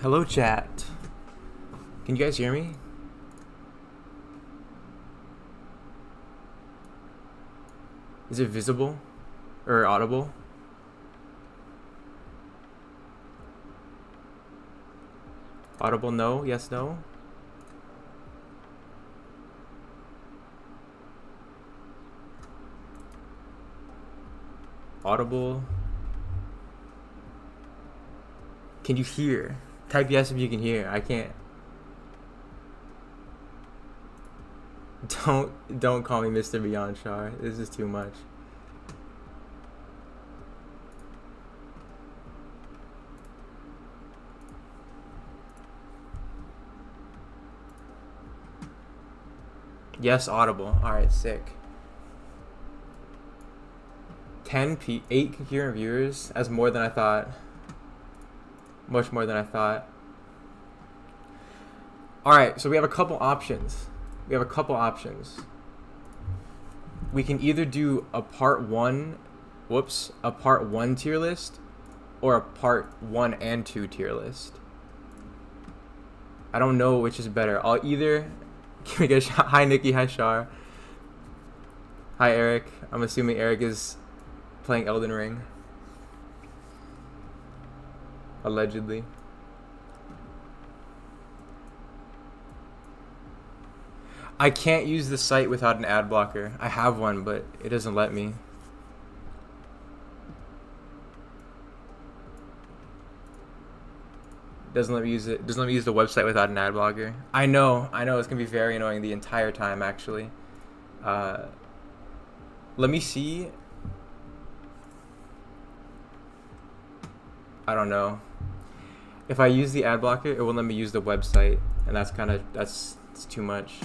Hello, chat. Can you guys hear me? Is it visible or audible? Audible, no. Yes, no. Audible. Can you hear? Type yes if you can hear. I can't. Don't call me Mr. Beyond Shar. This is too much. Yes, audible. All right, sick. 8 concurrent viewers. That's more than I thought. Much more than I thought. All right, so we have a couple options. We can either do a part one tier list or a part 1 and 2 tier list. I don't know which is better. I'll either can we get hi Nikki, hi Shar. Hi Eric. I'm assuming Eric is playing Elden Ring. Allegedly. I can't use the site without an ad blocker. I have one, but it doesn't let me. Doesn't let me use it. Doesn't let me use the website without an ad blocker. I know. It's gonna be very annoying the entire time. Actually, let me see. I don't know. If I use the ad blocker, it won't let me use the website, and that's too much.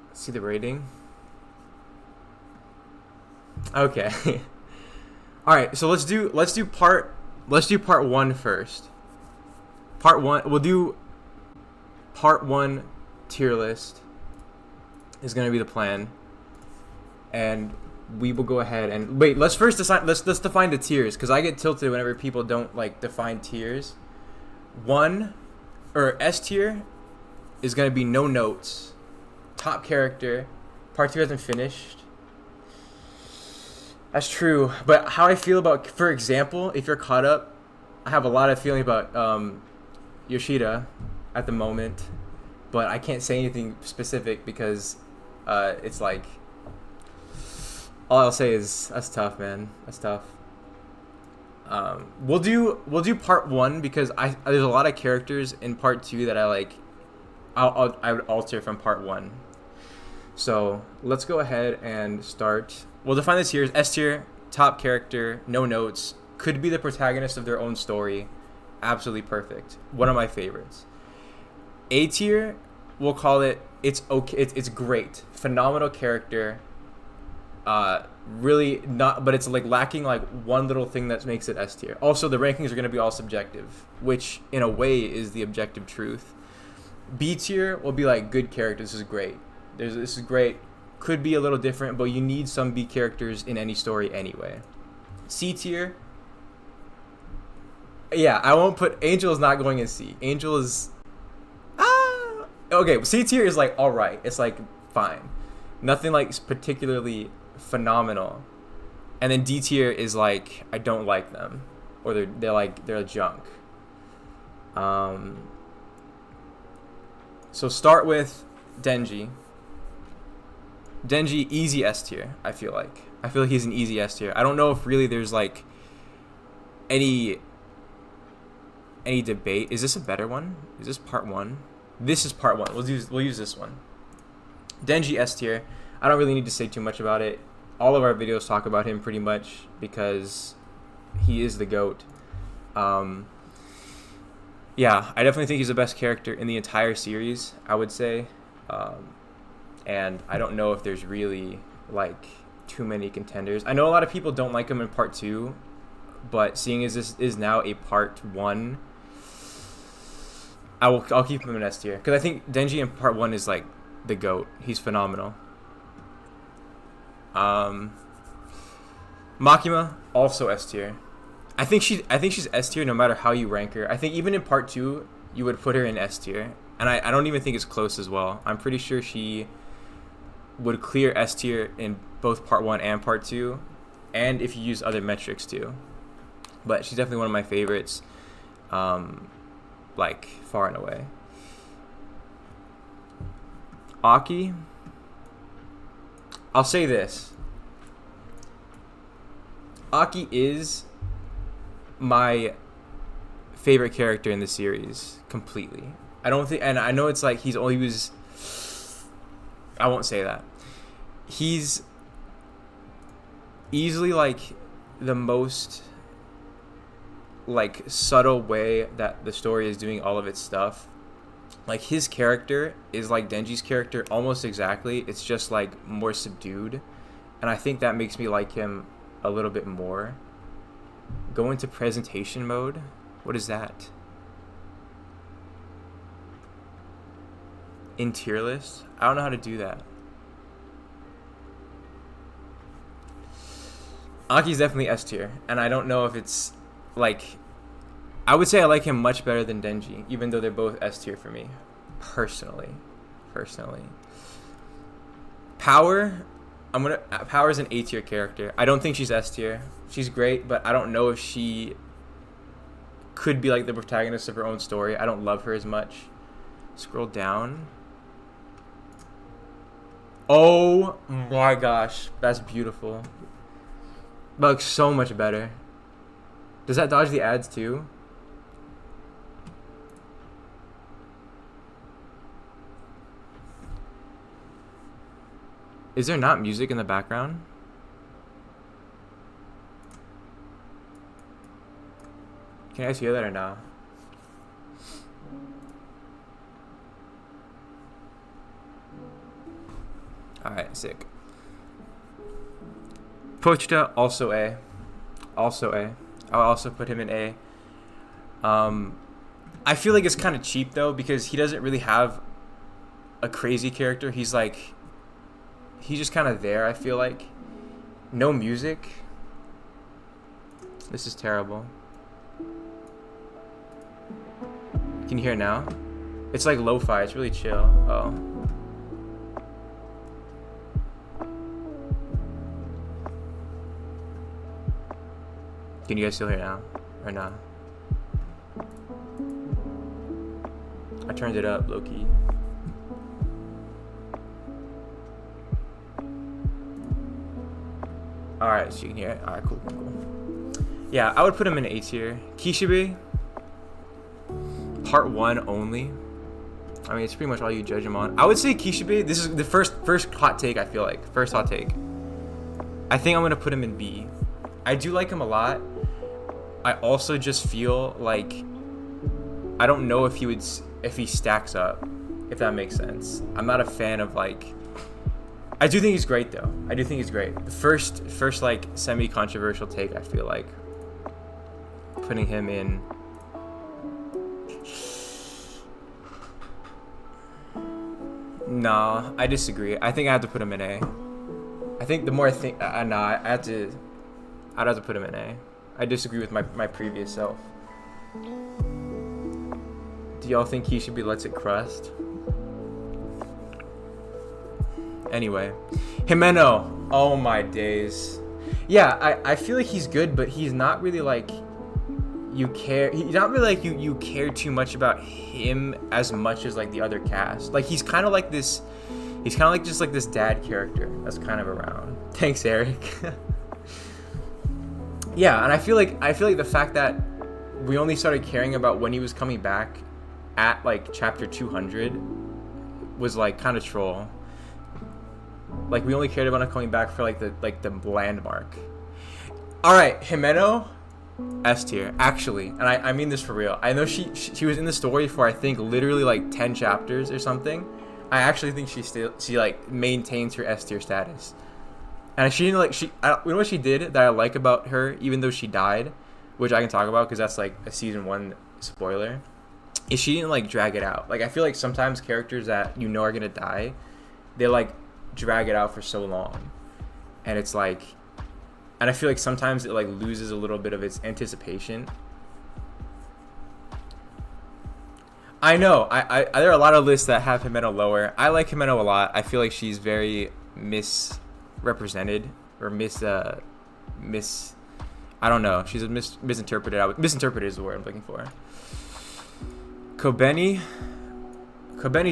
Let's see the rating. Okay. All right, so let's do part 1 first. Part 1, we'll do part 1 tier list is going to be the plan. And we will go ahead and wait, let's define the tiers, cuz I get tilted whenever people don't like define tiers. 1 or S tier is going to be no notes. Top character. Part 2 hasn't finished. That's true, but how I feel about, for example, if you're caught up, I have a lot of feeling about Yoshida at the moment, but I can't say anything specific because it's like, all I'll say is that's tough, man. That's tough. We'll do part 1 because there's a lot of characters in part 2 that I like. I would alter from part 1. So let's go ahead and start. We'll define the tiers. S tier, top character, no notes, could be the protagonist of their own story. Absolutely perfect. One of my favorites. A tier, we'll call it, it's okay. It's great. Phenomenal character. Really not, but it's like lacking like one little thing that makes it S tier. Also, the rankings are going to be all subjective, which in a way is the objective truth. B tier will be like good character. This is great. This is great. Could be a little different, but you need some B characters in any story anyway. C tier. Yeah, I won't put Angel is not going in C. Angel is okay. C tier is like all right. It's like fine. Nothing like particularly phenomenal. And then D tier is like I don't like them, or they're junk. So start with Denji. Denji, easy S tier, I feel like he's an easy S tier. I don't know if really there's like any debate. Is this a better one? Is this part 1? This is part 1. We'll use this one. Denji S tier. I don't really need to say too much about it. All of our videos talk about him pretty much because he is the GOAT. Yeah, I definitely think he's the best character in the entire series, I would say. And I don't know if there's really like too many contenders. I know a lot of people don't like him in part 2, but seeing as this is now a part 1, I'll keep him in S tier because I think Denji in part 1 is like the GOAT. He's phenomenal. Makima, also S tier. I think she's S tier no matter how you rank her. I think even in part 2 you would put her in S tier, and I don't even think it's close as well. I'm pretty sure she would clear S tier in both part 1 and part 2, and if you use other metrics too. But she's definitely one of my favorites, like far and away. Aki, I'll say this. Aki is my favorite character in the series completely. I don't think, and I know it's like I won't say that. He's easily like the most like subtle way that the story is doing all of its stuff. Like his character is like Denji's character almost exactly. It's just like more subdued, and I think that makes me like him a little bit more. Go into presentation mode. What is that? In tier list? I don't know how to do that. Aki's definitely S tier, and I don't know if it's like, I would say I like him much better than Denji, even though they're both S tier for me, personally. Power, Power's an A tier character. I don't think she's S tier. She's great, but I don't know if she could be like the protagonist of her own story. I don't love her as much. Scroll down. Oh my gosh, that's beautiful. That looks so much better. Does that dodge the ads too? Is there not music in the background? Can you guys hear that or not? Alright, sick. Pochita, also A. Also A. I'll also put him in A. I feel like it's kind of cheap though, because he doesn't really have a crazy character. He's just kind of there, I feel like. No music. This is terrible. Can you hear it now? It's like lo-fi, it's really chill. Oh. Can you guys still hear it now? Or not? I turned it up, low-key. Alright, so you can hear it. Alright, cool. Yeah, I would put him in A tier. Kishibe, part 1 only. I mean, it's pretty much all you judge him on. I would say Kishibe, this is the first hot take, I feel like. First hot take. I think I'm going to put him in B. I do like him a lot. I also just feel like I don't know if he stacks up, if that makes sense. I'm not a fan of like, I do think he's great though. I do think he's great. The first like semi-controversial take, I feel like putting him in. Nah, I disagree. I think I have to put him in A. I think the more I think, nah, I'd have to put him in A. I disagree with my previous self. Do y'all think he should be Let's It Crust? Anyway, Himeno. Oh my days. Yeah, I feel like he's good, but he's not really like you care. He's not really like you care too much about him as much as like the other cast. Like he's kind of like this. He's kind of like just like this dad character that's kind of around. Thanks, Eric. Yeah, and I feel like the fact that we only started caring about when he was coming back at like chapter 200 was like kind of troll. Like we only cared about him coming back for like the landmark. All right, Himeno, S tier actually, and I mean this for real. I know she was in the story for I think literally like 10 chapters or something. I actually think she like maintains her S tier status. And she didn't like you know what she did that I like about her, even though she died, which I can talk about because that's like a season 1 spoiler, is she didn't like drag it out. Like I feel like sometimes characters that you know are gonna die, they like drag it out for so long, and it's like and I feel like sometimes it like loses a little bit of its anticipation. I know. There are a lot of lists that have Himeno lower. I like Himeno a lot. I feel like she's very misrepresented or I don't know. She's misinterpreted. Misinterpreted is the word I'm looking for. Kobeni's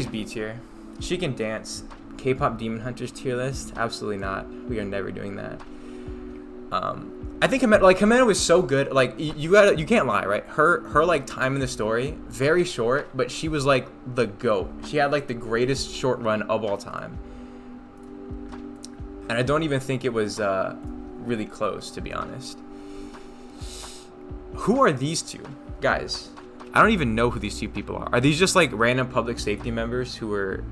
B tier. She can dance. K-pop Demon Hunters tier list? Absolutely not. We are never doing that. I think Himeno was so good. Like you can't lie, right? Her like time in the story, very short, but she was like the GOAT. She had like the greatest short run of all time. And I don't even think it was really close, to be honest. Who are these two guys? I don't even know who these two people are. Are these just like random public safety members who are...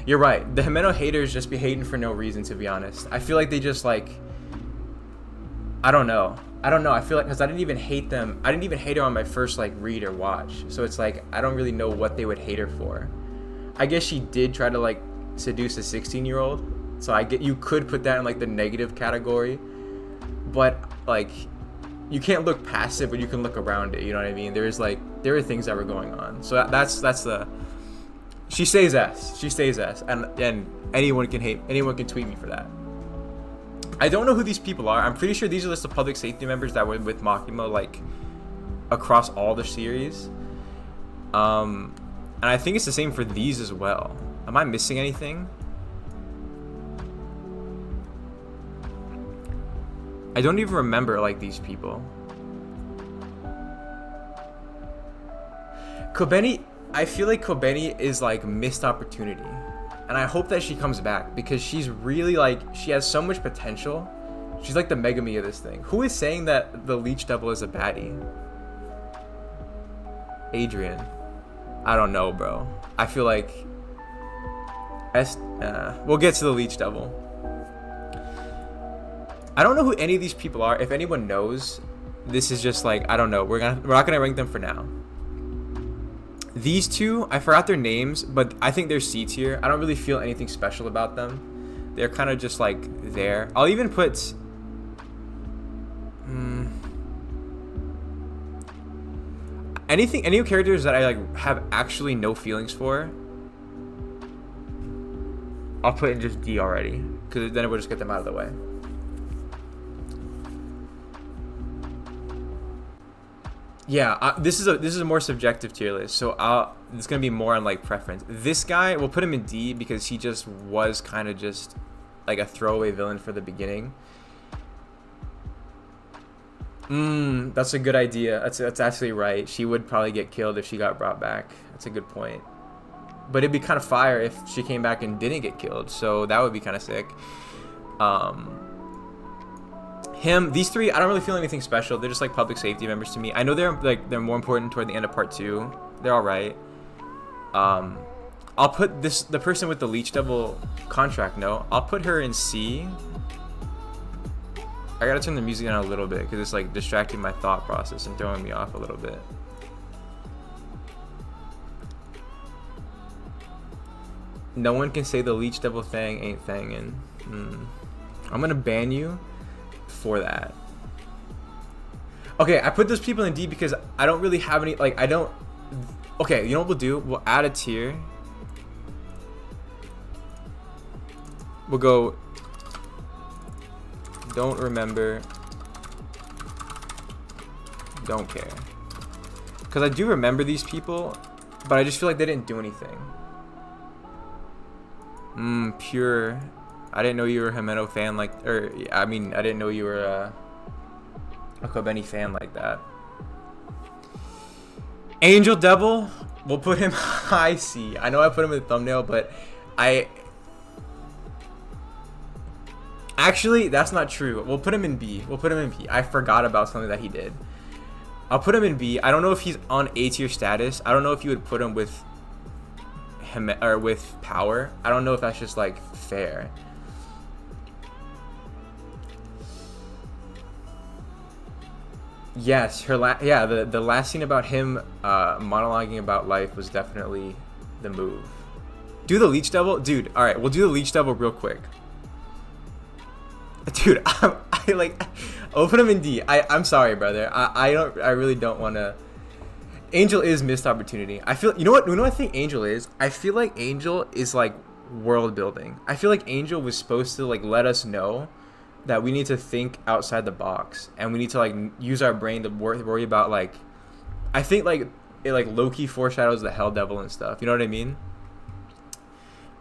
You're right. The Himeno haters just be hating for no reason, to be honest. I feel like they just like... I don't know. I feel like because I didn't even hate them. I didn't even hate her on my first like read or watch. So it's like I don't really know what they would hate her for. I guess she did try to like seduce a 16-year-old. So you could put that in like the negative category. But like you can't look past it, but you can look around it. You know what I mean? There are things that were going on. So that's the... She stays S. And anyone can hate. Anyone can tweet me for that. I don't know who these people are. I'm pretty sure these are just the public safety members that were with Makima like across all the series. And I think it's the same for these as well. Am I missing anything? I don't even remember like these people. Kobeni, I feel like Kobeni is like missed opportunity. And I hope that she comes back because she's really like, she has so much potential. She's like the Megami of this thing. Who is saying that the Leech Devil is a baddie? Adrian. I don't know, bro. I feel like we'll get to the Leech Devil. I don't know who any of these people are. If anyone knows, this is just like, I don't know. We're not gonna rank them for now. These two, I forgot their names, but I think they're C tier. I don't really feel anything special about them. They're kind of just like there. I'll even put any characters that I like have actually no feelings for. I'll put in just D already, because then it will just get them out of the way. Yeah, this is a more subjective tier list, so it's gonna be more on like preference. This guy, we'll put him in D because he just was kind of just like a throwaway villain for the beginning. That's a good idea. That's actually right. She would probably get killed if she got brought back. That's a good point. But it'd be kind of fire if she came back and didn't get killed. So that would be kind of sick. These three, I don't really feel anything special. They're just like public safety members to me. I know they're more important toward the end of part 2. They're all right. I'll put the person with the Leech Devil contract note. I'll put her in C. I gotta turn the music down a little bit because it's like distracting my thought process and throwing me off a little bit. No one can say the Leech Devil thing ain't thangin'. I'm gonna ban you for that. Okay, I put those people in D because I don't really have any, like, okay, you know what we'll do? We'll add a tier. We'll go don't remember, don't care. Because I do remember these people, but I just feel like they didn't do anything. Pure. I didn't know you were a Himeno fan I didn't know you were a Kobeni fan like that. Angel Devil, we'll put him high C. I know I put him in the thumbnail, but actually, that's not true. We'll put him in B. I forgot about something that he did. I'll put him in B. I don't know if he's on A tier status. I don't know if you would put him with him or with power. I don't know if that's just like fair. Yes, the last scene about him monologuing about life was definitely the move. Do the Leech Devil, dude. All right, we'll do the Leech Devil real quick. Dude, I like, I'll put him in D. I'm sorry, brother. I really don't want to. Angel is missed opportunity. I feel, you know what I think Angel is? I feel like Angel is like world building. I feel like Angel was supposed to like let us know that we need to think outside the box and we need to like use our brain to worry about like, I think like it like low-key foreshadows the Hell Devil and stuff. You know what I mean?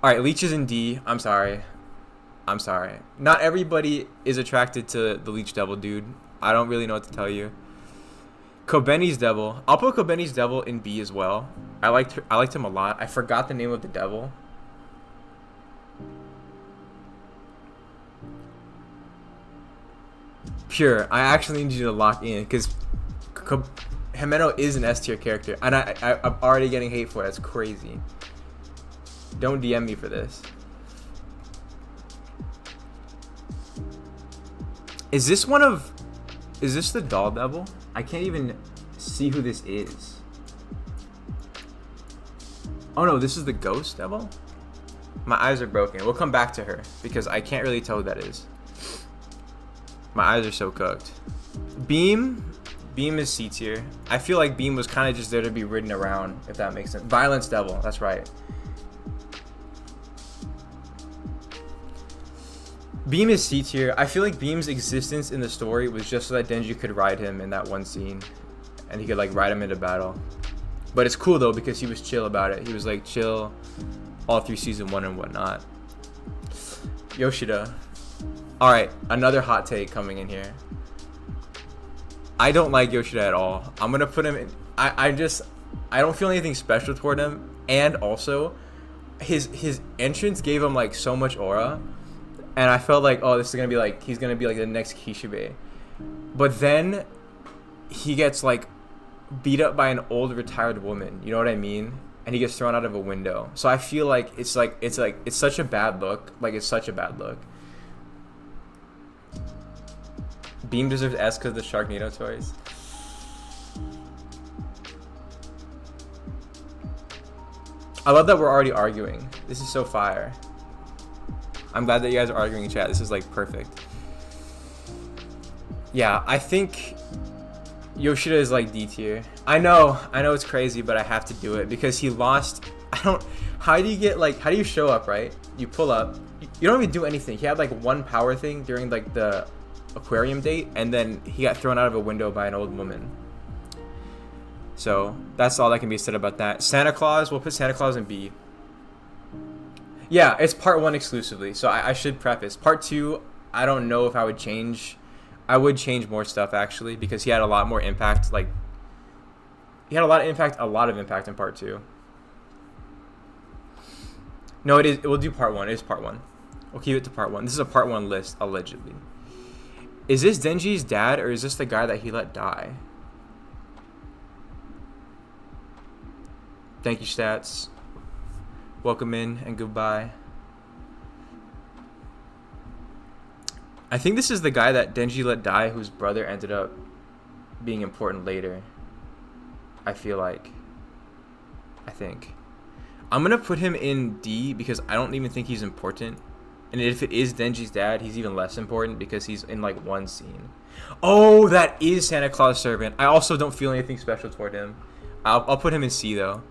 All right, Leech is in D. I'm sorry. Not everybody is attracted to the Leech Devil, dude. I don't really know what to tell you. Kobeni's Devil. I'll put Kobeni's Devil in B as well. I liked him a lot. I forgot the name of the devil. Pure. I actually need you to lock in because Himeno is an S tier character, and I'm already getting hate for it. That's crazy. Don't DM me for this. Is this the Doll Devil? I can't even see who this is. Oh no, this is the Ghost Devil? My eyes are broken. We'll come back to her because I can't really tell who that is. My eyes are so cooked. Beam is C tier. I feel like Beam was kind of just there to be ridden around, if that makes sense. Violence Devil, that's right. Beam is C tier. I feel like Beam's existence in the story was just so that Denji could ride him in that one scene. And he could like ride him into battle. But it's cool though because he was chill about it. He was like chill all through season 1 and whatnot. Yoshida. Alright, another hot take coming in here. I don't like Yoshida at all. I'm gonna put him in. I don't feel anything special toward him. And also, his entrance gave him like so much aura. And I felt like, oh, this is gonna be like, he's gonna be like the next Kishibe. But then he gets like beat up by an old retired woman. You know what I mean? And he gets thrown out of a window. So I feel like it's such a bad look. Like it's such a bad look. Beam deserves S because of the Sharknado toys. I love that we're already arguing. This is so fire. I'm glad that you guys are arguing in chat. This is like perfect. Yeah, I think Yoshida is like D tier. I know it's crazy, but I have to do it because he lost. How do you show up, right? You pull up. You don't even do anything. He had like one power thing during like the aquarium date, and then he got thrown out of a window by an old woman. So that's all that can be said about that. Santa Claus, we'll put Santa Claus in B. Yeah, it's part 1 exclusively, so I should preface. Part 2, I don't know if I would change. I would change more stuff actually because he had a lot more impact. Like he had a lot of impact in part 2. No, it is. We'll do part 1. It is part 1. We'll keep it to part 1. This is a part 1 list allegedly. Is this Denji's dad or is this the guy that he let die? Thank you, Stats. Welcome in and goodbye. I think this is the guy that Denji let die whose brother ended up being important later. I think. I'm going to put him in D because I don't even think he's important. And if it is Denji's dad, he's even less important because he's in like one scene. Oh, that is Santa Claus Servant. I also don't feel anything special toward him. I'll put him in C though.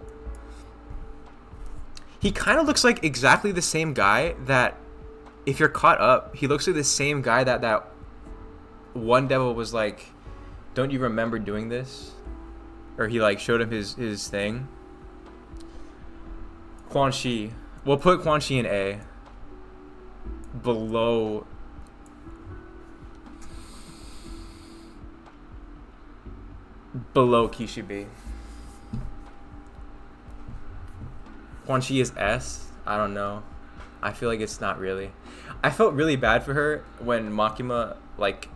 He kind of looks like exactly the same guy that, if you're caught up, he looks like the same guy that one devil was like, don't you remember doing this? Or he like showed him his thing. Quan Chi. We'll put Quan Chi in A. Below Kishibe. Quan Chi is S. I don't know. I feel like it's not really. I felt really bad for her when Makima like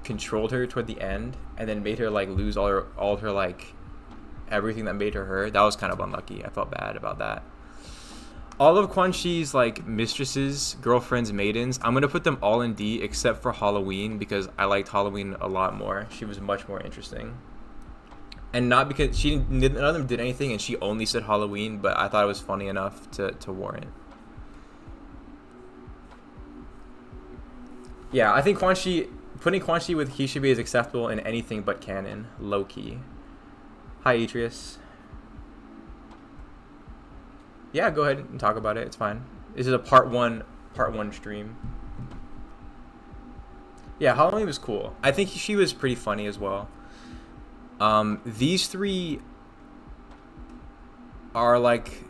controlled her toward the end and then made her like lose all of her like everything that made her. That was kind of unlucky. I felt bad about that. All of Quan Chi's like mistresses, girlfriends, maidens, I'm gonna put them all in D except for Halloween because I liked Halloween a lot more. She was much more interesting. And not because none of them did anything and she only said Halloween, but I thought it was funny enough to warrant. Yeah, I think putting Quan Chi with Kishibe is acceptable in anything but canon. Low key. Hi, Atreus. Yeah, go ahead and talk about it. It's fine. This is a part one stream. Yeah, Halloween was cool. I think she was pretty funny as well. These three are like,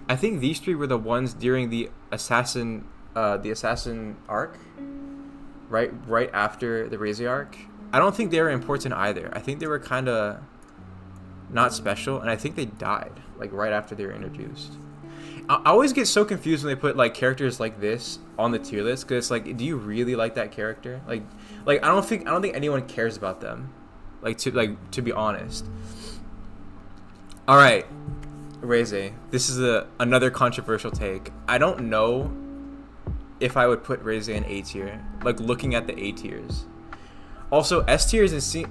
I think these three were the ones during the assassin arc, right after the Reze arc. I don't think they were important either. I think they were kind of not special, and I think they died like right after they were introduced. I always get so confused when they put like characters like this on the tier list, because it's like, do you really like that character? Like I don't think anyone cares about them. To be honest. All right, Reze. This is another controversial take. I don't know if I would put Reze in A tier. Like looking at the A tiers. Also, S tier isn't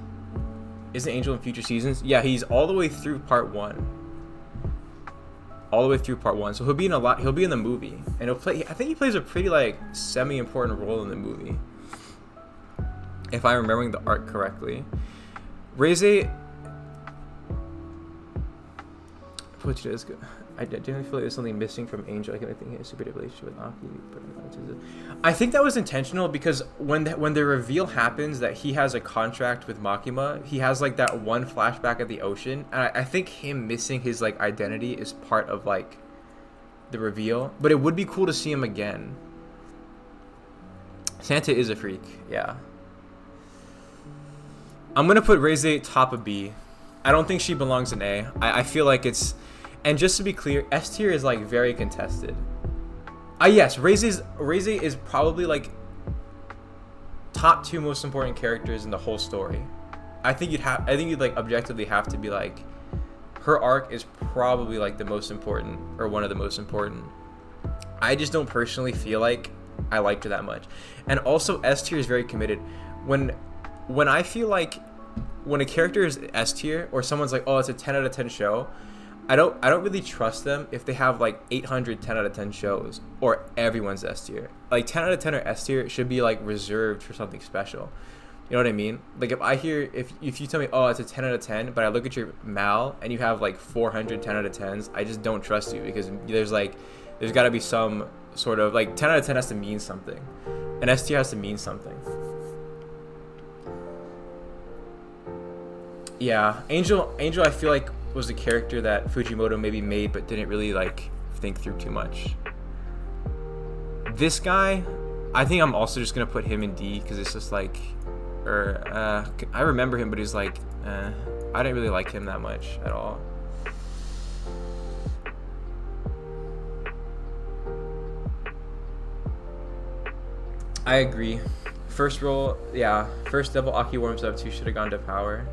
Angel in future seasons. Yeah, he's all the way through part 1. All the way through part 1. So he'll be in he'll be in the movie, and he'll play. I think he plays a pretty like semi-important role in the movie, if I'm remembering the arc correctly. Reze, I genuinely feel like there's something missing from Angel. I think he has a super relationship with Aki, but I think that was intentional, because when the reveal happens that he has a contract with Makima, he has like that one flashback at the ocean, and I think him missing his like identity is part of like the reveal. But it would be cool to see him again. Santa is a freak, yeah. I'm gonna put Reze top of B. I don't think she belongs in A. I feel like it's, and just to be clear, S tier is like very contested. Yes, Reze is probably like top 2 most important characters in the whole story. I think you'd like objectively have to be like, her arc is probably like the most important, or one of the most important. I just don't personally feel like I liked her that much. And also S tier is very committed. When I feel like when a character is S tier, or someone's like, oh, it's a 10 out of 10 show, I don't really trust them if they have like 800 10 out of 10 shows, or everyone's S tier. Like 10 out of 10 or S tier should be like reserved for something special. You know what I mean? Like if you tell me, oh, it's a 10 out of 10, but I look at your mal and you have like 400 10 out of 10s, I just don't trust you, because there's got to be some sort of like 10 out of 10 has to mean something, and S tier has to mean something. Yeah, Angel I feel like was a character that Fujimoto maybe made but didn't really like think through too much. This guy, I think I'm also just gonna put him in D, because it's just like, I remember him, but he's like, I didn't really like him that much at all. I agree. First double Aki warms up 2 should have gone to power.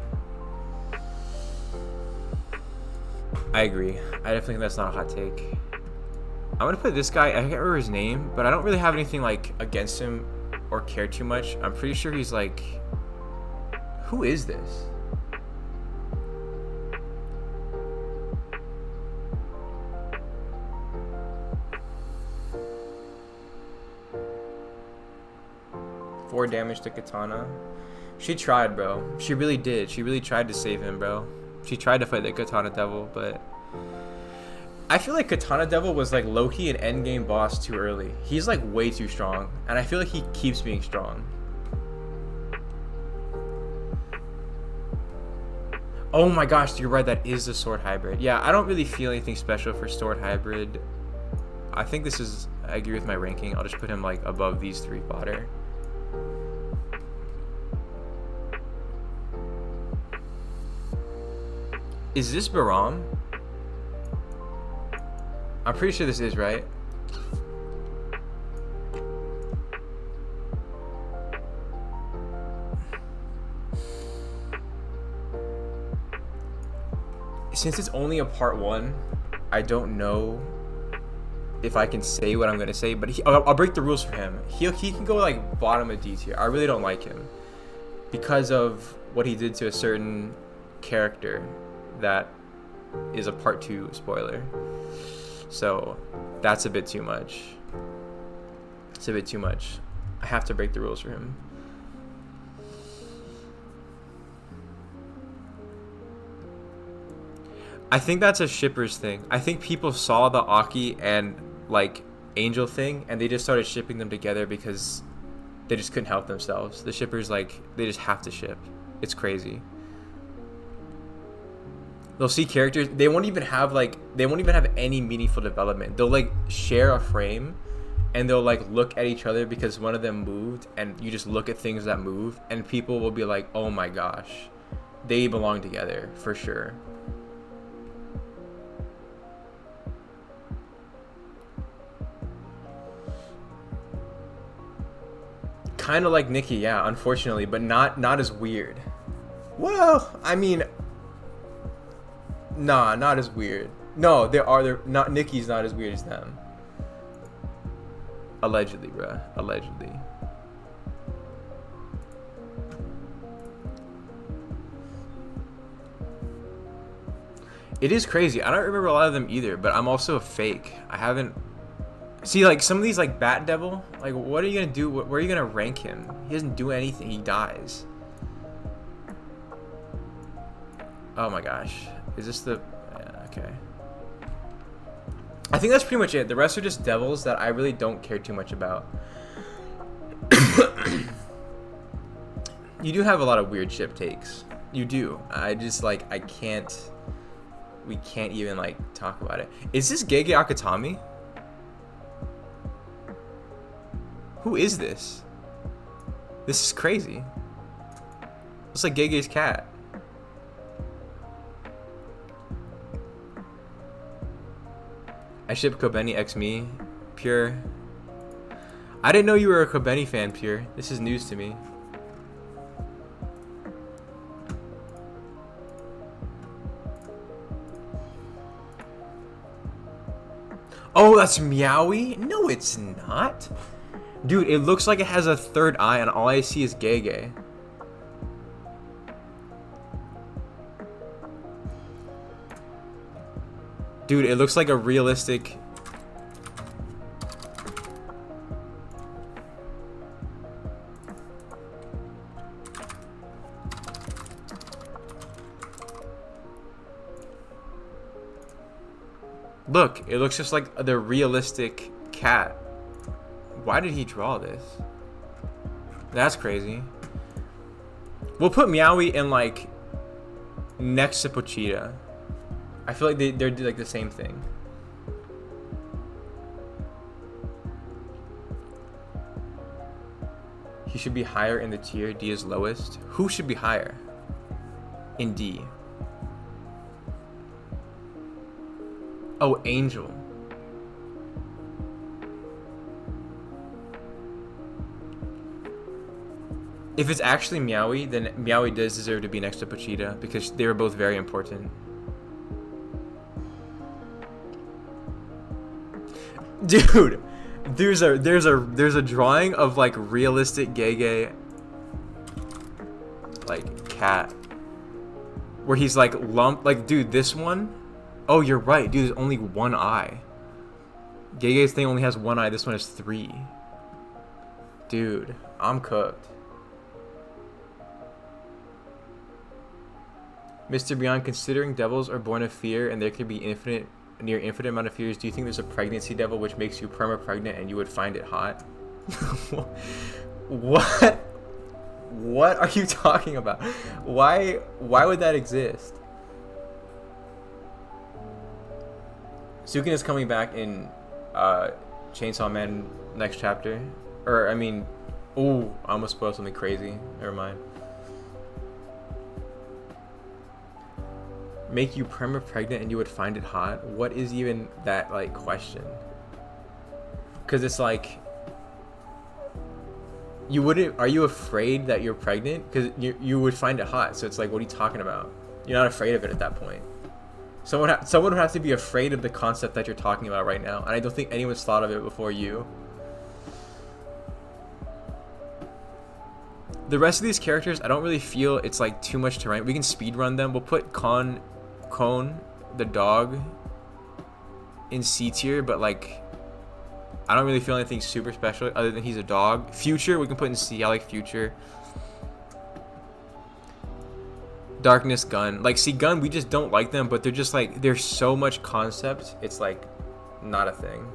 I agree. I definitely think that's not a hot take. I'm gonna put this guy, I can't remember his name, but I don't really have anything like against him or care too much. I'm pretty sure he's like, who is this? Four damage to Katana. She tried, bro. She really did. She really tried to save him, bro. She tried to fight the Katana Devil, but I feel like Katana Devil was like low-key an endgame boss too early. He's like way too strong, and I feel like he keeps being strong. Oh my gosh, you're right, that is the sword hybrid. Yeah, I don't really feel anything special for sword hybrid. I think I agree with my ranking. I'll just put him like above these 3 fodder. Is this Baram? I'm pretty sure this is, right? Since it's only a part 1, I don't know if I can say what I'm gonna say, but I'll break the rules for him. He can go like bottom of D tier. I really don't like him because of what he did to a certain character that is a part 2 spoiler. So that's a bit too much. It's a bit too much. I have to break the rules for him. I think that's a shippers thing. I think people saw the Aki and like Angel thing and they just started shipping them together because they just couldn't help themselves. The shippers, like, they just have to ship. It's crazy. They'll see characters, they won't even have any meaningful development. They'll like share a frame and they'll like look at each other because one of them moved, and you just look at things that move and people will be like, oh my gosh, they belong together for sure. Kind of like Nikki, yeah, unfortunately, but not as weird. Well, I mean, nah, not as weird. No, they're not. Nikki's not as weird as them. Allegedly, bruh. Allegedly. It is crazy. I don't remember a lot of them either, but I'm also a fake. I haven't. See, like, some of these, like, Bat Devil, like, what are you gonna do? Where are you gonna rank him? He doesn't do anything. He dies. Oh my gosh. Is this the... Yeah, okay. I think that's pretty much it. The rest are just devils that I really don't care too much about. You do have a lot of weird ship takes. You do. I just, like, I can't... We can't even, like, talk about it. Is this Gege Akutami? Who is this? This is crazy. Looks like Gege's cat. I ship Kobeni x me. Pure. I didn't know you were a Kobeni fan, Pure. This is news to me. Oh, that's Meowie? No, it's not. Dude, it looks like it has a third eye and all I see is Gege. Dude, it looks like a realistic... Look, it looks just like the realistic cat. Why did he draw this? That's crazy. We'll put Meowie in, like, next to Pochita. I feel like they're like the same thing. He should be higher in the tier. D is lowest. Who should be higher? In D. Oh, Angel. If it's actually Meowie, then Meowie does deserve to be next to Pochita because they were both very important. Dude, there's a drawing of like realistic Gege like cat where he's like lumped, like, dude, this one. Oh, you're right, dude. There's only one eye. Gege's thing only has one eye. This one has 3. Dude, I'm cooked. Mr. Beyond, considering devils are born of fear and there could be near infinite amount of fears, do you think there's a pregnancy devil which makes you perma-pregnant and you would find it hot? What? What are you talking about? Why would that exist? Sukin is coming back in Chainsaw Man next chapter. Or, I mean, ooh, I almost spoiled something crazy. Never mind. Make you perma-pregnant and you would find it hot? What is even that, like, question? Because it's like, you wouldn't... Are you afraid that you're pregnant? Because you would find it hot. So it's like, what are you talking about? You're not afraid of it at that point. Someone would have to be afraid of the concept that you're talking about right now. And I don't think anyone's thought of it before you. The rest of these characters, I don't really feel it's like too much to rank. We can speedrun them. We'll put Cone, the dog, in C tier, but like, I don't really feel anything super special other than he's a dog. Future, we can put in C. I like Future. Darkness, Gun. Like, see, Gun, we just don't like them, but they're just like, there's so much concept. It's like, not a thing.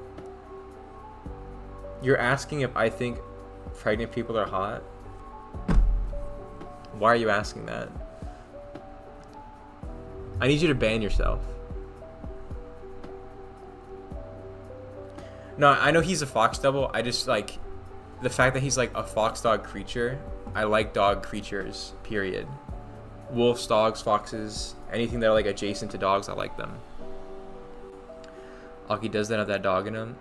You're asking if I think pregnant people are hot? Why are you asking that? I need you to ban yourself. No, I know he's a fox devil. I just like the fact that he's like a fox dog creature. I like dog creatures, period. Wolves, dogs, foxes, anything that are like adjacent to dogs, I like them. Aki doesn't have that dog in him.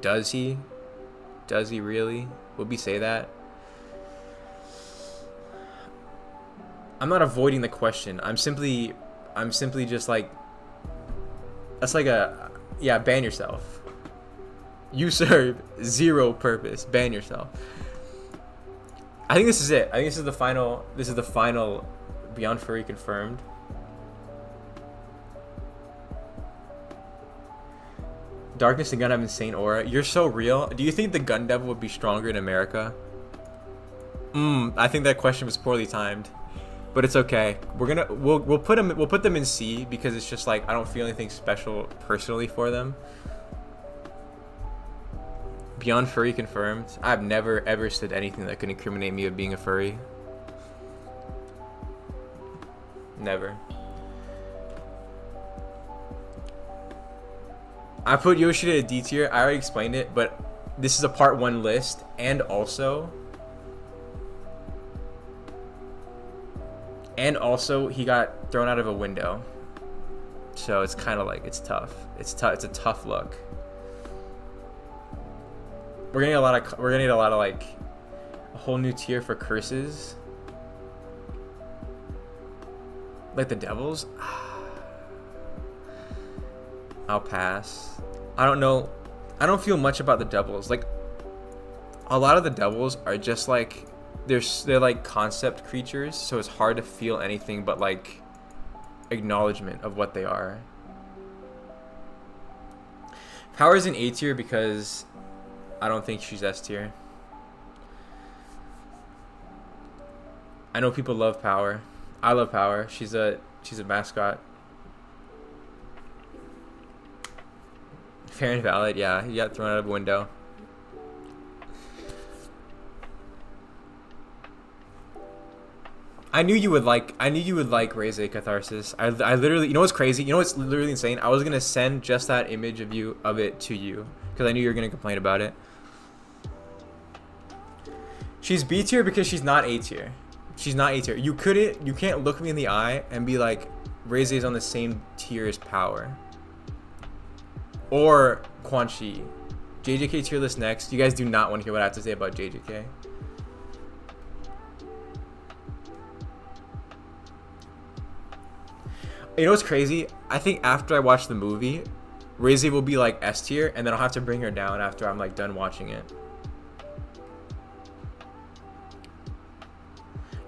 Does he? Does he really? Would we say that? I'm not avoiding the question. I'm simply just like, that's like a, yeah, ban yourself. You serve zero purpose. Ban yourself. I think this is it. I think this is the final Beyond Furry confirmed. Darkness and Gun have insane aura. You're so real. Do you think the Gun Devil would be stronger in America? I think that question was poorly timed. But it's okay. We'll put them in C because it's just like I don't feel anything special personally for them. Beyond Furry confirmed. I've never ever said anything that could incriminate me of being a furry. Never. I put Yoshida at D tier. I already explained it, but this is a part 1 list, and also he got thrown out of a window. So it's kind of like, it's tough. It's a tough look. We're gonna need a lot of like a whole new tier for curses. Like the devils. I'll pass. I don't know. I don't feel much about the devils. Like a lot of the devils are just like they're like concept creatures, so it's hard to feel anything but like acknowledgement of what they are. Power's in A tier because I don't think she's S tier. I know people love Power. I love Power. She's a mascot. Fair and valid, yeah. He got thrown out of a window. I knew you would like Raise Catharsis. I literally, you know what's crazy? You know what's literally insane? I was gonna send just that image of it to you because I knew you were gonna complain about it. She's B tier because she's not A tier. She's not A tier. You can't look me in the eye and be like, Raise is on the same tier as Power. Or Quan Chi. JJK tier list next. You guys do not want to hear what I have to say about JJK. You know what's crazy? I think after I watch the movie, Raise will be like S tier, and then I'll have to bring her down after I'm like done watching it.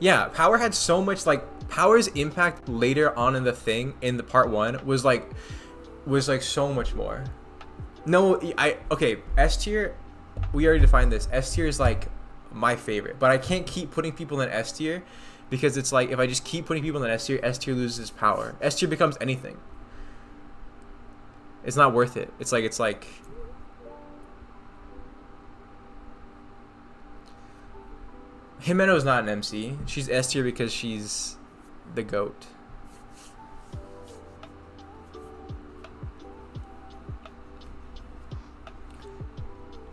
Yeah, Power had so much, like Power's impact later on in the thing in the part 1 was like so much more. No, okay, S tier, we already defined this. S tier is like my favorite, but I can't keep putting people in S tier because it's like if I just keep putting people in S tier loses power. S tier becomes anything. It's not worth it. It's like Himeno's not an MC. She's S tier because she's the GOAT.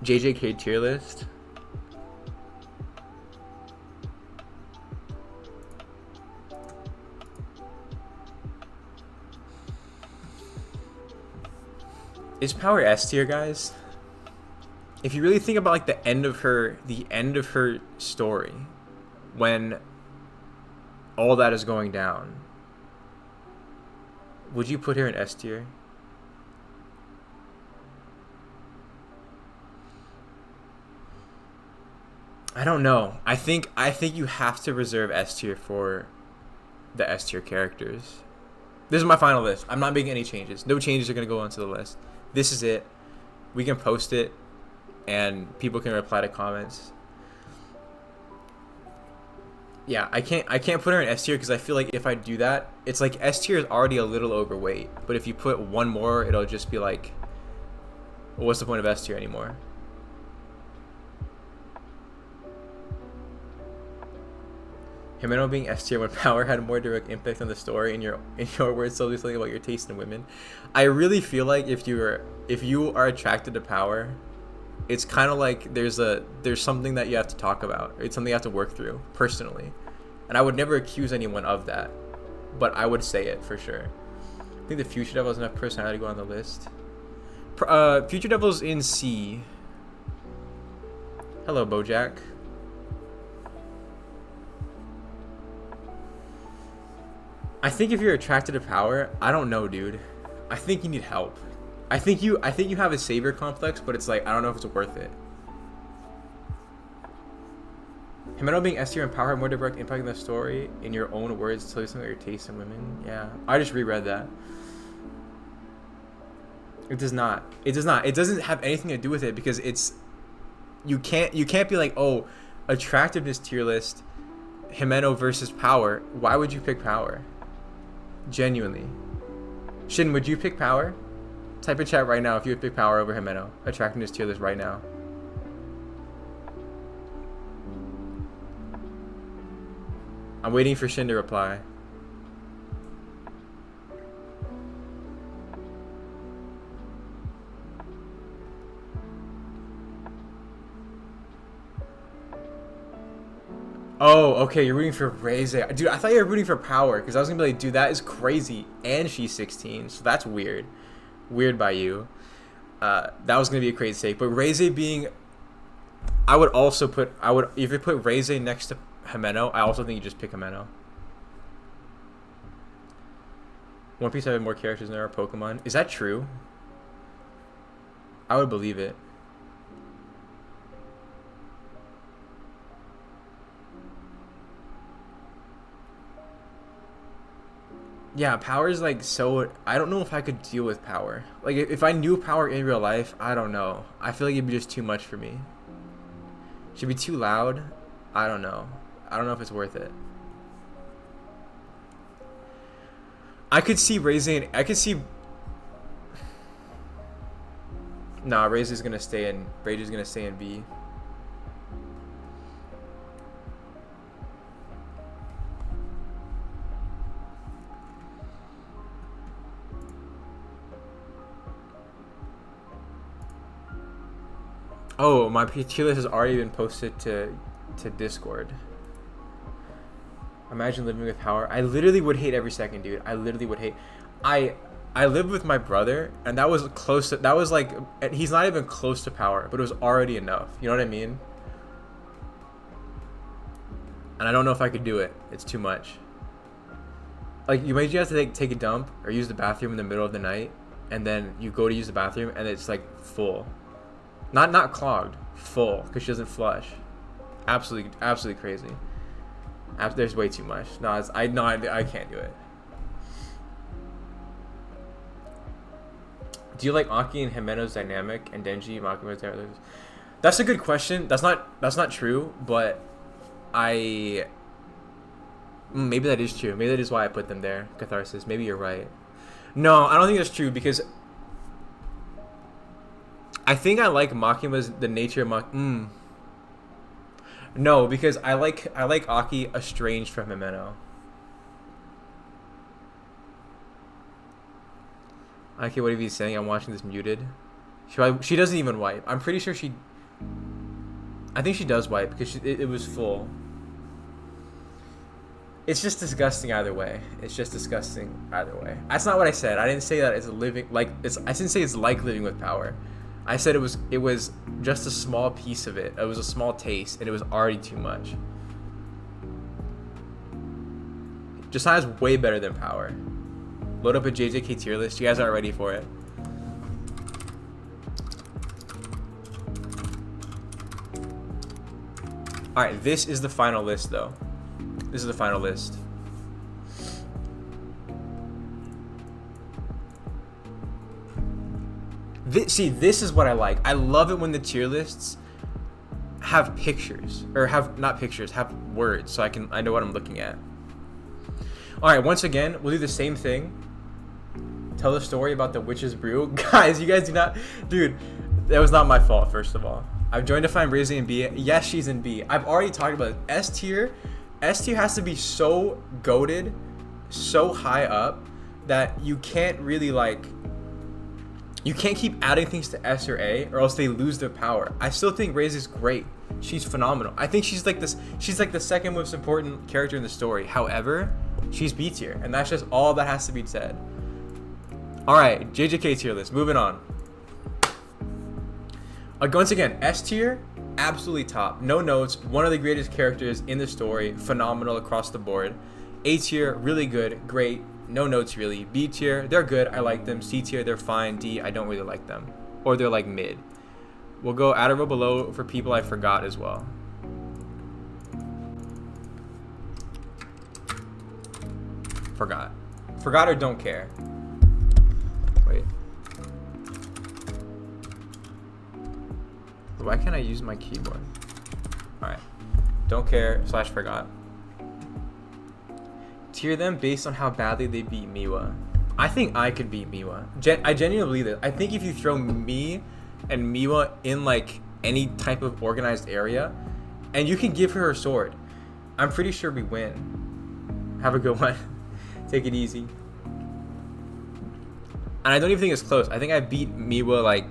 JJK tier list. Is Power S tier, guys? If you really think about like the end of her story, when all that is going down, would you put her in S tier? I don't know. I think you have to reserve S tier for the S tier characters. This is my final list. I'm not making any changes. No changes are gonna go onto the list. This is it. We can post it, and people can reply to comments. Yeah, I can't put her in S tier because I feel like if I do that, it's like S tier is already a little overweight. But if you put one more, it'll just be like, well, what's the point of S tier anymore? Himeno being S tier when power had more direct impact on the story in your words, solely something about your taste in women. I really feel like if you are attracted to power, it's kind of like there's something that you have to talk about. It's something you have to work through personally, and I would never accuse anyone of that, but I would say it for sure. I think the Future Devil has enough personality to go on the list. Future Devil's in C. Hello, Bojack. I think if you're attracted to power, I don't know, dude. I think you need help. I think you have a savior complex, but it's like I don't know if it's worth it. Himeno being S tier and power had more direct impact on the story in your own words, tell you something about your taste in women. Yeah, I just reread that. It does not. It does not. It doesn't have anything to do with it because it's you can't be like, oh, attractiveness tier list, Himeno versus power. Why would you pick power? Genuinely. Shin, would you pick power? Type in chat right now if you would pick power over Himeno. Attractiveness tier list right now. I'm waiting for Shin to reply. Oh, okay, you're rooting for Reze. Dude, I thought you were rooting for power, because I was going to be like, dude, that is crazy. And she's 16, so that's weird. Weird by you. That was going to be a crazy take. But Reze being... I would also put... If you put Reze next to Himeno, I also think you just pick Himeno. One Piece have more characters than there are Pokemon. Is that true? I would believe it. Yeah, power is like so... I don't know if I could deal with power. Like, if I knew power in real life, I don't know. I feel like it'd be just too much for me. Should be too loud? I don't know. I don't know if it's worth it. I could see Reze... I could see... Nah, Reze's gonna stay in... Rage's gonna stay in B. Oh, my tier list has already been posted to Discord. Imagine living with power. I literally would hate every second, dude. I literally would hate. I lived with my brother, and that was close to... That was like... He's not even close to power, but it was already enough. You know what I mean? And I don't know if I could do it. It's too much. Like, you have to take a dump or use the bathroom in the middle of the night, and then you go to use the bathroom, and it's like full. Not clogged, full, because she doesn't flush. Absolutely crazy. There's way too much. I can't do it. Do you like Aki and Himeno's dynamic and Denji Makima's dynamic? That's a good question. That's not true, but maybe that is true. Maybe that is why I put them there. Catharsis. Maybe you're right. No, I don't think that's true because I think I like Makima's the nature of No, because I like Aki estranged from Himeno. Aki, what are you saying? I'm watching this muted. She doesn't even wipe. I'm pretty sure she... I think she does wipe because it was full. It's just disgusting either way. It's just disgusting either way. That's not what I said. I didn't say that it's a living... I didn't say it's like living with power. I said it was just a small piece of it. It was a small taste, and it was already too much. Josiah's way better than power. Load up a JJK tier list. You guys aren't ready for it. Alright, this is the final list, though. This is the final list. See, this is what I like. I love it when the tier lists have pictures, or have not pictures, have words, so I know what I'm looking at. All right, once again, we'll do the same thing. Tell the story about the witch's brew. Guys, you guys do not, dude, that was not my fault, first of all. I've joined to find Brizzy in B. Yes, she's in B. I've already talked about it. S tier has to be so goated, so high up, that you can't really like, you can't keep adding things to S or A, or else they lose their power. I still think Raze is great. She's phenomenal. I think she's like this. She's like the second most important character in the story. However, she's B tier, and that's just all that has to be said. All right, JJK tier list. Moving on. Once again, S tier, absolutely top. No notes. One of the greatest characters in the story. Phenomenal across the board. A tier, really good, great. No notes really. B tier, they're good. I like them. C tier, they're fine. D, I don't really like them, or they're like mid. We'll go at or below for people I forgot as well. Forgot or don't care. Wait. Why can't I use my keyboard? All right. Don't care / forgot. Tier them based on how badly they beat Miwa. I think I could beat Miwa. I genuinely believe it. I think if you throw me and Miwa in like any type of organized area, and you can give her a sword, I'm pretty sure we win. Have a good one. Take it easy. And I don't even think it's close. I think I beat Miwa like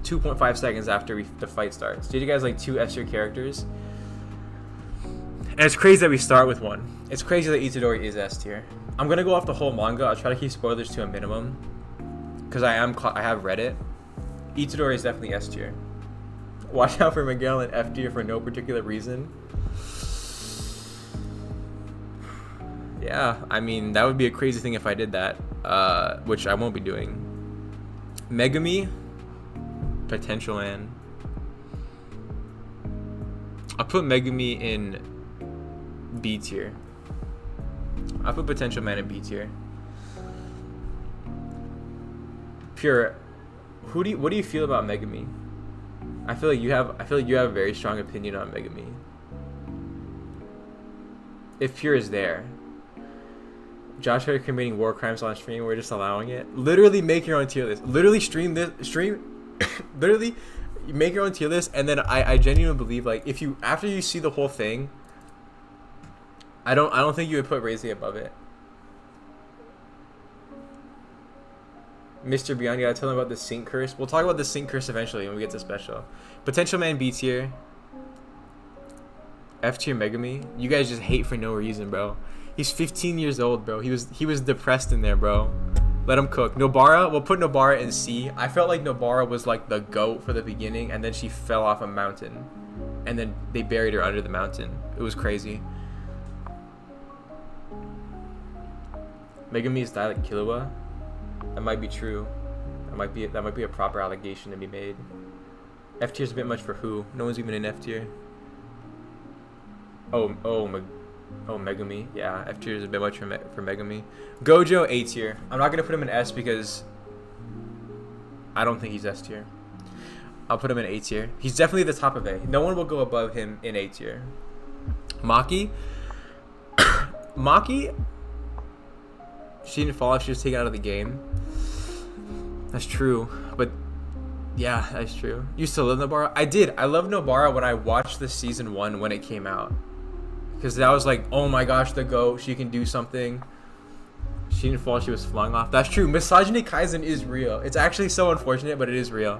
2.5 seconds after the fight starts. Did you guys like 2 S tier characters? And it's crazy that we start with one. It's crazy that Itadori is S tier. I'm gonna go off the whole manga. I'll try to keep spoilers to a minimum, because I have read it. Itadori is definitely S tier. Watch out for Miguel and F tier for no particular reason. Yeah, I mean, that would be a crazy thing if I did that, which I won't be doing. Megami, Potential Man. I'll put Megami in B tier. I'll put Potential Man in B tier. Pure, what do you feel about Megami? I feel like you have a very strong opinion on Megami. If Pure is there. Josh are committing war crimes on stream. We're just allowing it. Literally make your own tier list. Literally literally make your own tier list, and then I genuinely believe, like, if you, after you see the whole thing, I don't think you would put Raze above it. Mr. Beyond, you gotta tell him about the sync curse. We'll talk about the sync curse eventually when we get to special. Potential Man B tier. F tier Megami. You guys just hate for no reason, bro. He's 15 years old, bro. He was depressed in there, bro. Let him cook. Nobara, we'll put Nobara in C. I felt like Nobara was like the GOAT for the beginning, and then she fell off a mountain, and then they buried her under the mountain. It was crazy. Megami is dialect Killua. That might be true. That might be a proper allegation to be made. F tier is a bit much for who? No one's even in F tier. Oh, Megami. Yeah, F tier is a bit much for Megami. Gojo, A tier. I'm not gonna put him in S because I don't think he's S tier. I'll put him in A tier. He's definitely the top of A. No one will go above him in A tier. Maki. Maki. She didn't fall off. She was taken out of the game. That's true, but yeah, that's true. You still love Nobara? I did. I loved Nobara when I watched the season 1 when it came out, because that was like, oh my gosh, the GOAT. She can do something. She didn't fall. She was flung off. That's true. Misogyny Kaisen is real. It's actually so unfortunate, but it is real.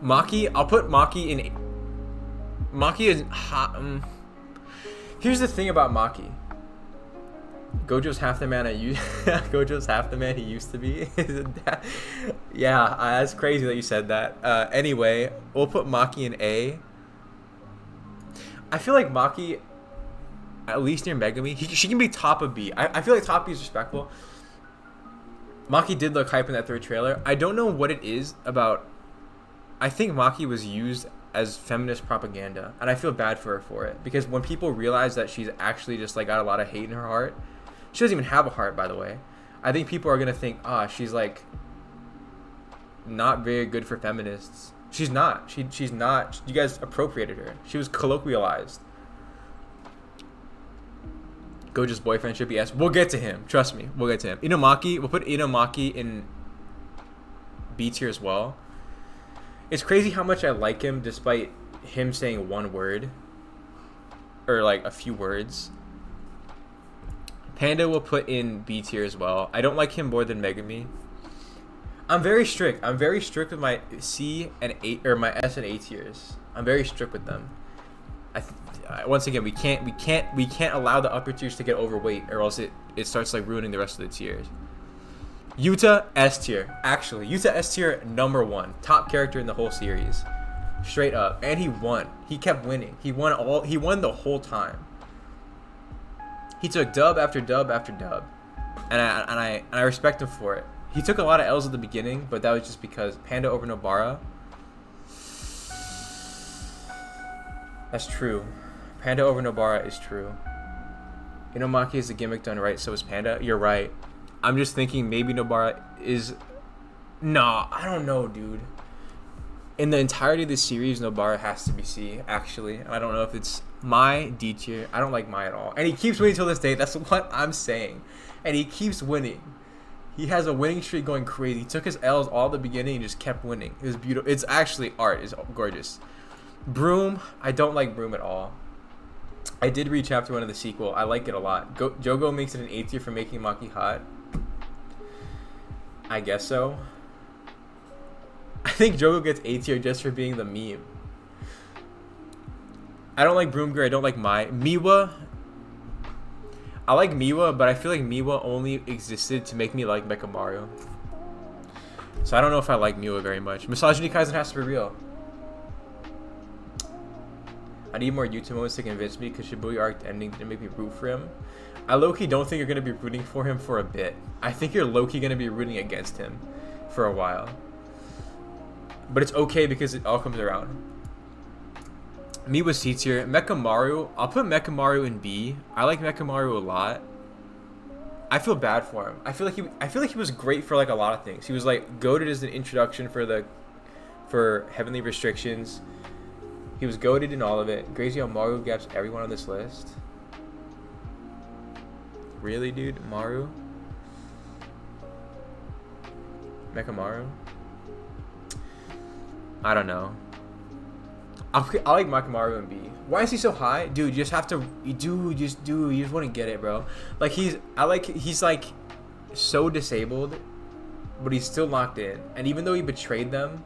Maki. I'll put Maki in. Maki is hot. Here's the thing about Maki. Gojo's half the man Gojo's half the man he used to be. Yeah, that's crazy that you said that. Anyway, we'll put Maki in A. I feel like Maki, at least near Megami, she can be top of B. I feel like top B is respectful. Maki did look hype in that 3rd trailer. I don't know what it is about. I think Maki was used as feminist propaganda, and I feel bad for her for it, because when people realize that she's actually just like got a lot of hate in her heart, she doesn't even have a heart, by the way. I think people are gonna think, she's like not very good for feminists. She's not. She's not. You guys appropriated her. She was colloquialized. Gojo's boyfriend should be S. We'll get to him. Trust me. We'll get to him. Inumaki. We'll put Inumaki in B tier as well. It's crazy how much I like him despite him saying one word. Or like a few words. Panda will put in B tier as well. I don't like him more than Megumi. I'm very strict. I'm very strict with my C and A, or my S and A tiers. I'm very strict with them. Once again, we can't allow the upper tiers to get overweight, or else it starts like ruining the rest of the tiers. Yuta S tier. Actually, Yuta S tier #1, top character in the whole series, straight up. And he won. He kept winning. He won the whole time. He took dub after dub after dub, and I respect him for it. He took a lot of L's at the beginning, but that was just because Panda over Nobara. That's true. Panda over Nobara is true. Inumaki is the gimmick done right, so is Panda. You're right. I'm just thinking maybe Nobara is... Nah, I don't know, dude. In the entirety of the series, Nobara has to be C, actually. And I don't know if it's my D tier. I don't like my at all. And he keeps winning till this day. That's what I'm saying. And he keeps winning. He has a winning streak going crazy. He took his L's all at the beginning and just kept winning. It was beautiful. It's actually art. It's gorgeous. Broom, I don't like Broom at all. I did read chapter 1 of the sequel. I like it a lot. Jogo makes it an A tier for making Maki hot. I guess so. I think Jogo gets A tier just for being the meme. I don't like Broom Girl. I don't like Miwa. I like Miwa, but I feel like Miwa only existed to make me like Mechamaru. So I don't know if I like Miwa very much. Misogyny Kaisen has to be real. I need more YouTube moments to convince me because Shibuya arc ending didn't make me root for him. I low-key don't think you're going to be rooting for him for a bit. I think you're low-key going to be rooting against him for a while. But it's okay because it all comes around. Miwa C tier. Mechamaru. I'll put Mechamaru in B. I like Mechamaru a lot. I feel bad for him. I feel like he was great for like a lot of things. He was like goated as an introduction for Heavenly Restrictions. He was goated in all of it. Crazy how Maru gaps everyone on this list. Really, dude? Maru? Mechamaru? I don't know. I like Mechamaru in B. Why is he so high? Dude, you just have to... You just wouldn't get it, bro. Like, he's like so disabled, but he's still locked in. And even though he betrayed them,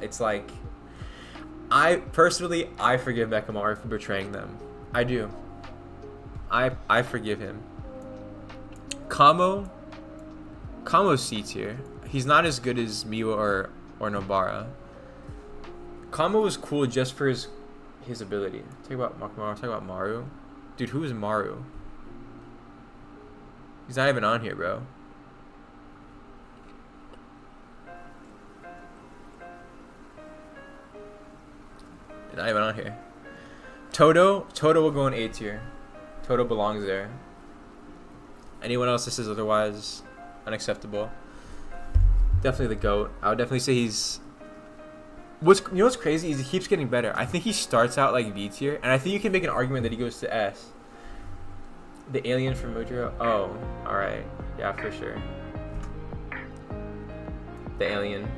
it's like... I forgive Mechamaru for betraying them. I do. I forgive him. Kamo's C tier. He's not as good as Miwa or Nobara. Kamo was cool just for his ability. Talk about Mechamaru, talk about Maru. Dude, who is Maru? He's not even on here, bro. Not even on here. Toto will go in A tier. Toto belongs there. Anyone else that says otherwise, unacceptable. Definitely the GOAT. I would definitely say he's... You know what's crazy is he keeps getting better. I think he starts out like B tier, and I think you can make an argument that he goes to S. The alien from Mujiro? Oh, alright. Yeah, for sure. The alien.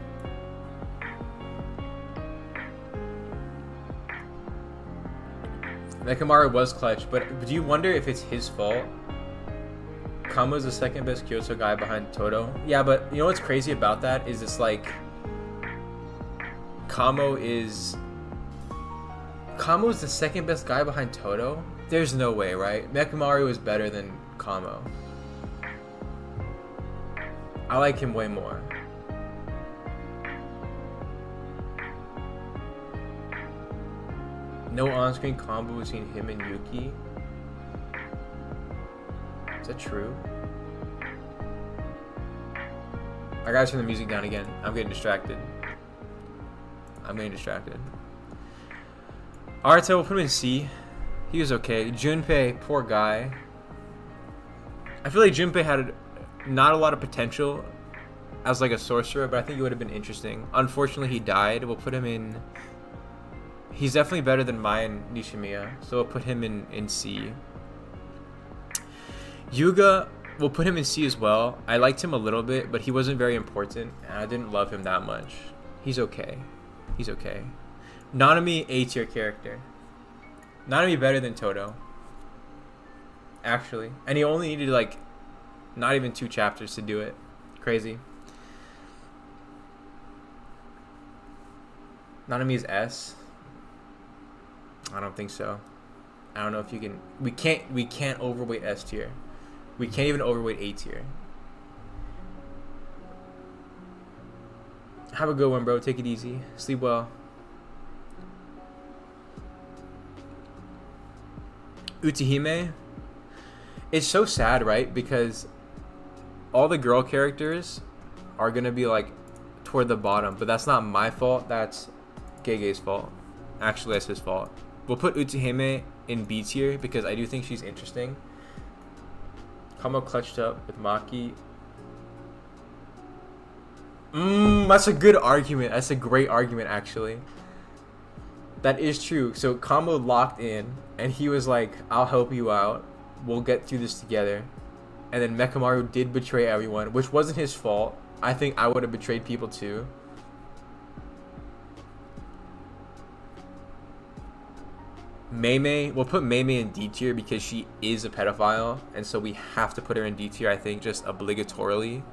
Mechamaru was clutch, but do you wonder if it's his fault? Kamo's the second best Kyoto guy behind Toto. Yeah, but you know what's crazy about that is it's like Kamo's the second best guy behind Toto? There's no way, right? Mechamaru is better than Kamo. I like him way more. No on-screen combo between him and Yuki. Is that true? I gotta turn the music down again. I'm getting distracted. Aruto, we'll put him in C. He was okay. Junpei, poor guy. I feel like Junpei had not a lot of potential as like a sorcerer, but I think it would have been interesting. Unfortunately, he died. We'll put him in. He's definitely better than Mai and Nishimiya, so we'll put him in C. Yuga, we'll put him in C as well. I liked him a little bit, but he wasn't very important, and I didn't love him that much. He's okay. He's okay. Nanami, A tier character. Nanami better than Todo, actually, and he only needed like not even 2 chapters to do it. Crazy. Nanami is S. I don't think so. I don't know if you can. We can't overweight S tier. We can't even overweight A tier. Have a good one, bro. Take it easy. Sleep well. Utahime. It's so sad, right? Because all the girl characters are gonna be like toward the bottom, but that's not my fault. That's Gege's fault. Actually, that's his fault. We'll put Utahime in B tier because I do think she's interesting. Kamo clutched up with Maki. That's a good argument. That's a great argument, actually. That is true. So Kamo locked in, and he was like, "I'll help you out. We'll get through this together." And then Mekamaru did betray everyone, which wasn't his fault. I think I would have betrayed people too. Meimei, we'll put Meimei in D tier because she is a pedophile, and so we have to put her in D tier, I think, just obligatorily.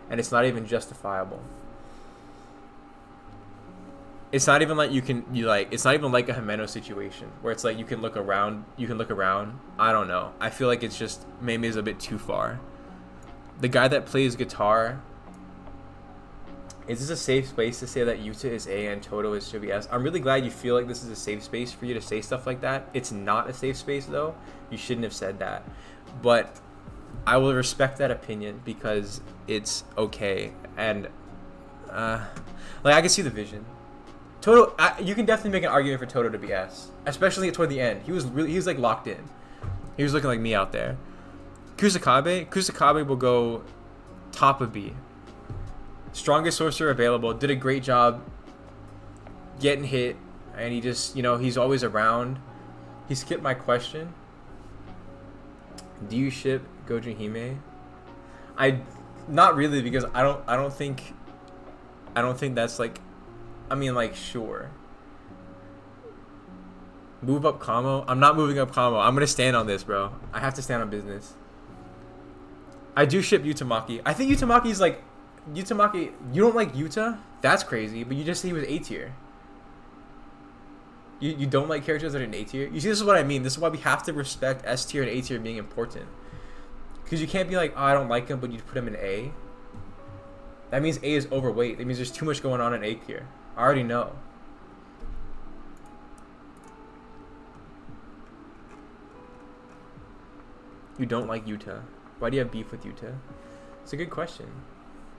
And it's not even justifiable. It's not even like it's not even like a Himeno situation where it's like you can look around. I don't know. I feel like it's just Meimei is a bit too far. The guy that plays guitar. Is this a safe space to say that Yuta is A and Todo is should be S? I'm really glad you feel like this is a safe space for you to say stuff like that. It's not a safe space though. You shouldn't have said that. But I will respect that opinion because it's okay. And like I can see the vision. Todo, you can definitely make an argument for Todo to be S, especially toward the end. He was like locked in. He was looking like me out there. Kusakabe will go top of B. Strongest sorcerer available. Did a great job getting hit, and he just he's always around. He skipped my question. Do you ship Gojo Hime? Not really because I don't think that's like. I mean, like, sure. Move up Kamo? I'm not moving up Kamo. I'm going to stand on this, bro. I have to stand on business. I do ship Utamaki. I think Utamaki's like... Utamaki... You don't like Yuta? That's crazy, but you just said he was A tier. You don't like characters that are in A tier? You see, this is what I mean. This is why we have to respect S tier and A tier being important. Because you can't be like, oh, I don't like him, but you put him in A. That means A is overweight. That means there's too much going on in A tier. I already know. You don't like Yuta. Why do you have beef with Yuta? It's a good question.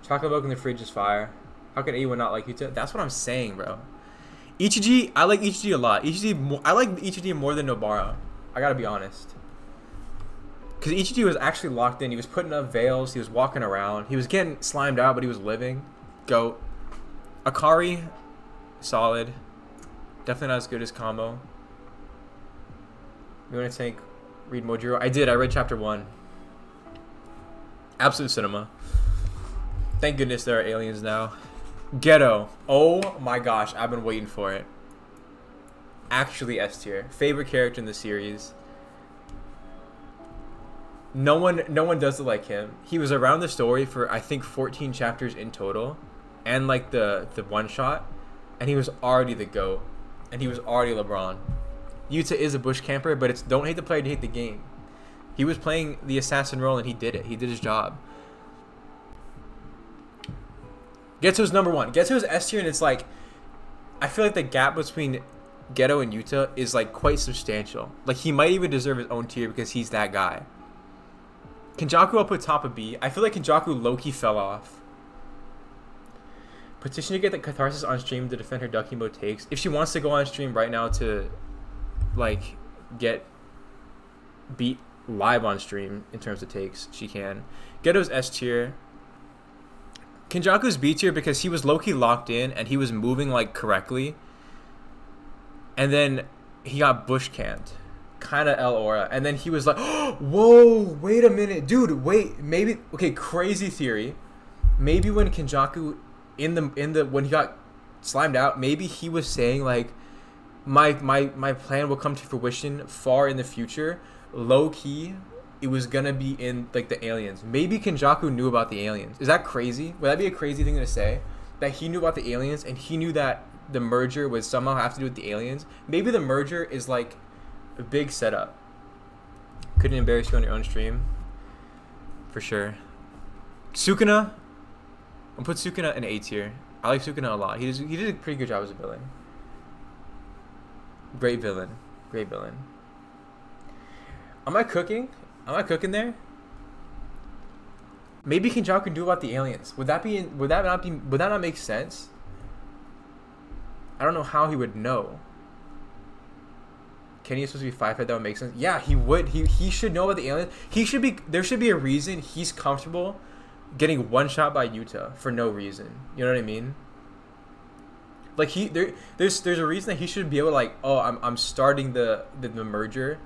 Chocolate milk in the fridge is fire. How can anyone not like Yuta? That's what I'm saying, bro. Ichiji, I like Ichiji a lot. I like Ichiji more than Nobara. I gotta be honest. Because Ichiji was actually locked in. He was putting up veils. He was walking around. He was getting slimed out, but he was living. Goat. Akari, solid. Definitely not as good as Kamo. You want to read Mojiro? I did. I read chapter 1. Absolute cinema. Thank goodness there are aliens now. Ghetto. Oh my gosh. I've been waiting for it. Actually S tier. Favorite character in the series. No one does it like him. He was around the story for I think 14 chapters in total. And like the one shot. And he was already the GOAT. And he was already LeBron. Yuta is a bush camper, but it's don't hate the player to hate the game. He was playing the assassin role and he did it. He did his job. Geto's number 1. Geto's S tier, and it's like I feel like the gap between Geto and Yuta is like quite substantial. Like he might even deserve his own tier because he's that guy. Kenjaku I'll put top of B. I feel like Kenjaku low-key fell off. Petition to get the Catharsis on stream to defend her Duckimo takes. If she wants to go on stream right now to, like, get beat live on stream in terms of takes. She can. Geto's S tier. Kenjaku's B tier because he was low-key locked in and he was moving like correctly. And then he got bush camped. Kind of L aura. And then he was like, oh, whoa, wait a minute. Dude, wait. Maybe, okay, crazy theory. Maybe when Kenjaku, when he got slimed out, maybe he was saying like, my plan will come to fruition far in the future. Low-key, it was gonna be in like the aliens. Maybe Kenjaku knew about the aliens. Is that crazy? Would that be a crazy thing to say? That he knew about the aliens and he knew that the merger would somehow have to do with the aliens? Maybe the merger is like a big setup. Couldn't embarrass you on your own stream. For sure. Sukuna. I'll put Sukuna in A tier. I like Sukuna a lot. He did a pretty good job as a villain. Great villain. Great villain. Am I cooking? Am I cooking there? Maybe Kenjaku knew about the aliens. Would that not make sense? I don't know how he would know. Kenny is supposed to be 5'5", that would make sense. Yeah, he would. He should know about the aliens. There should be a reason he's comfortable getting one shot by Yuta for no reason. You know what I mean? Like there's a reason that he should be able to like, oh, I'm starting the merger.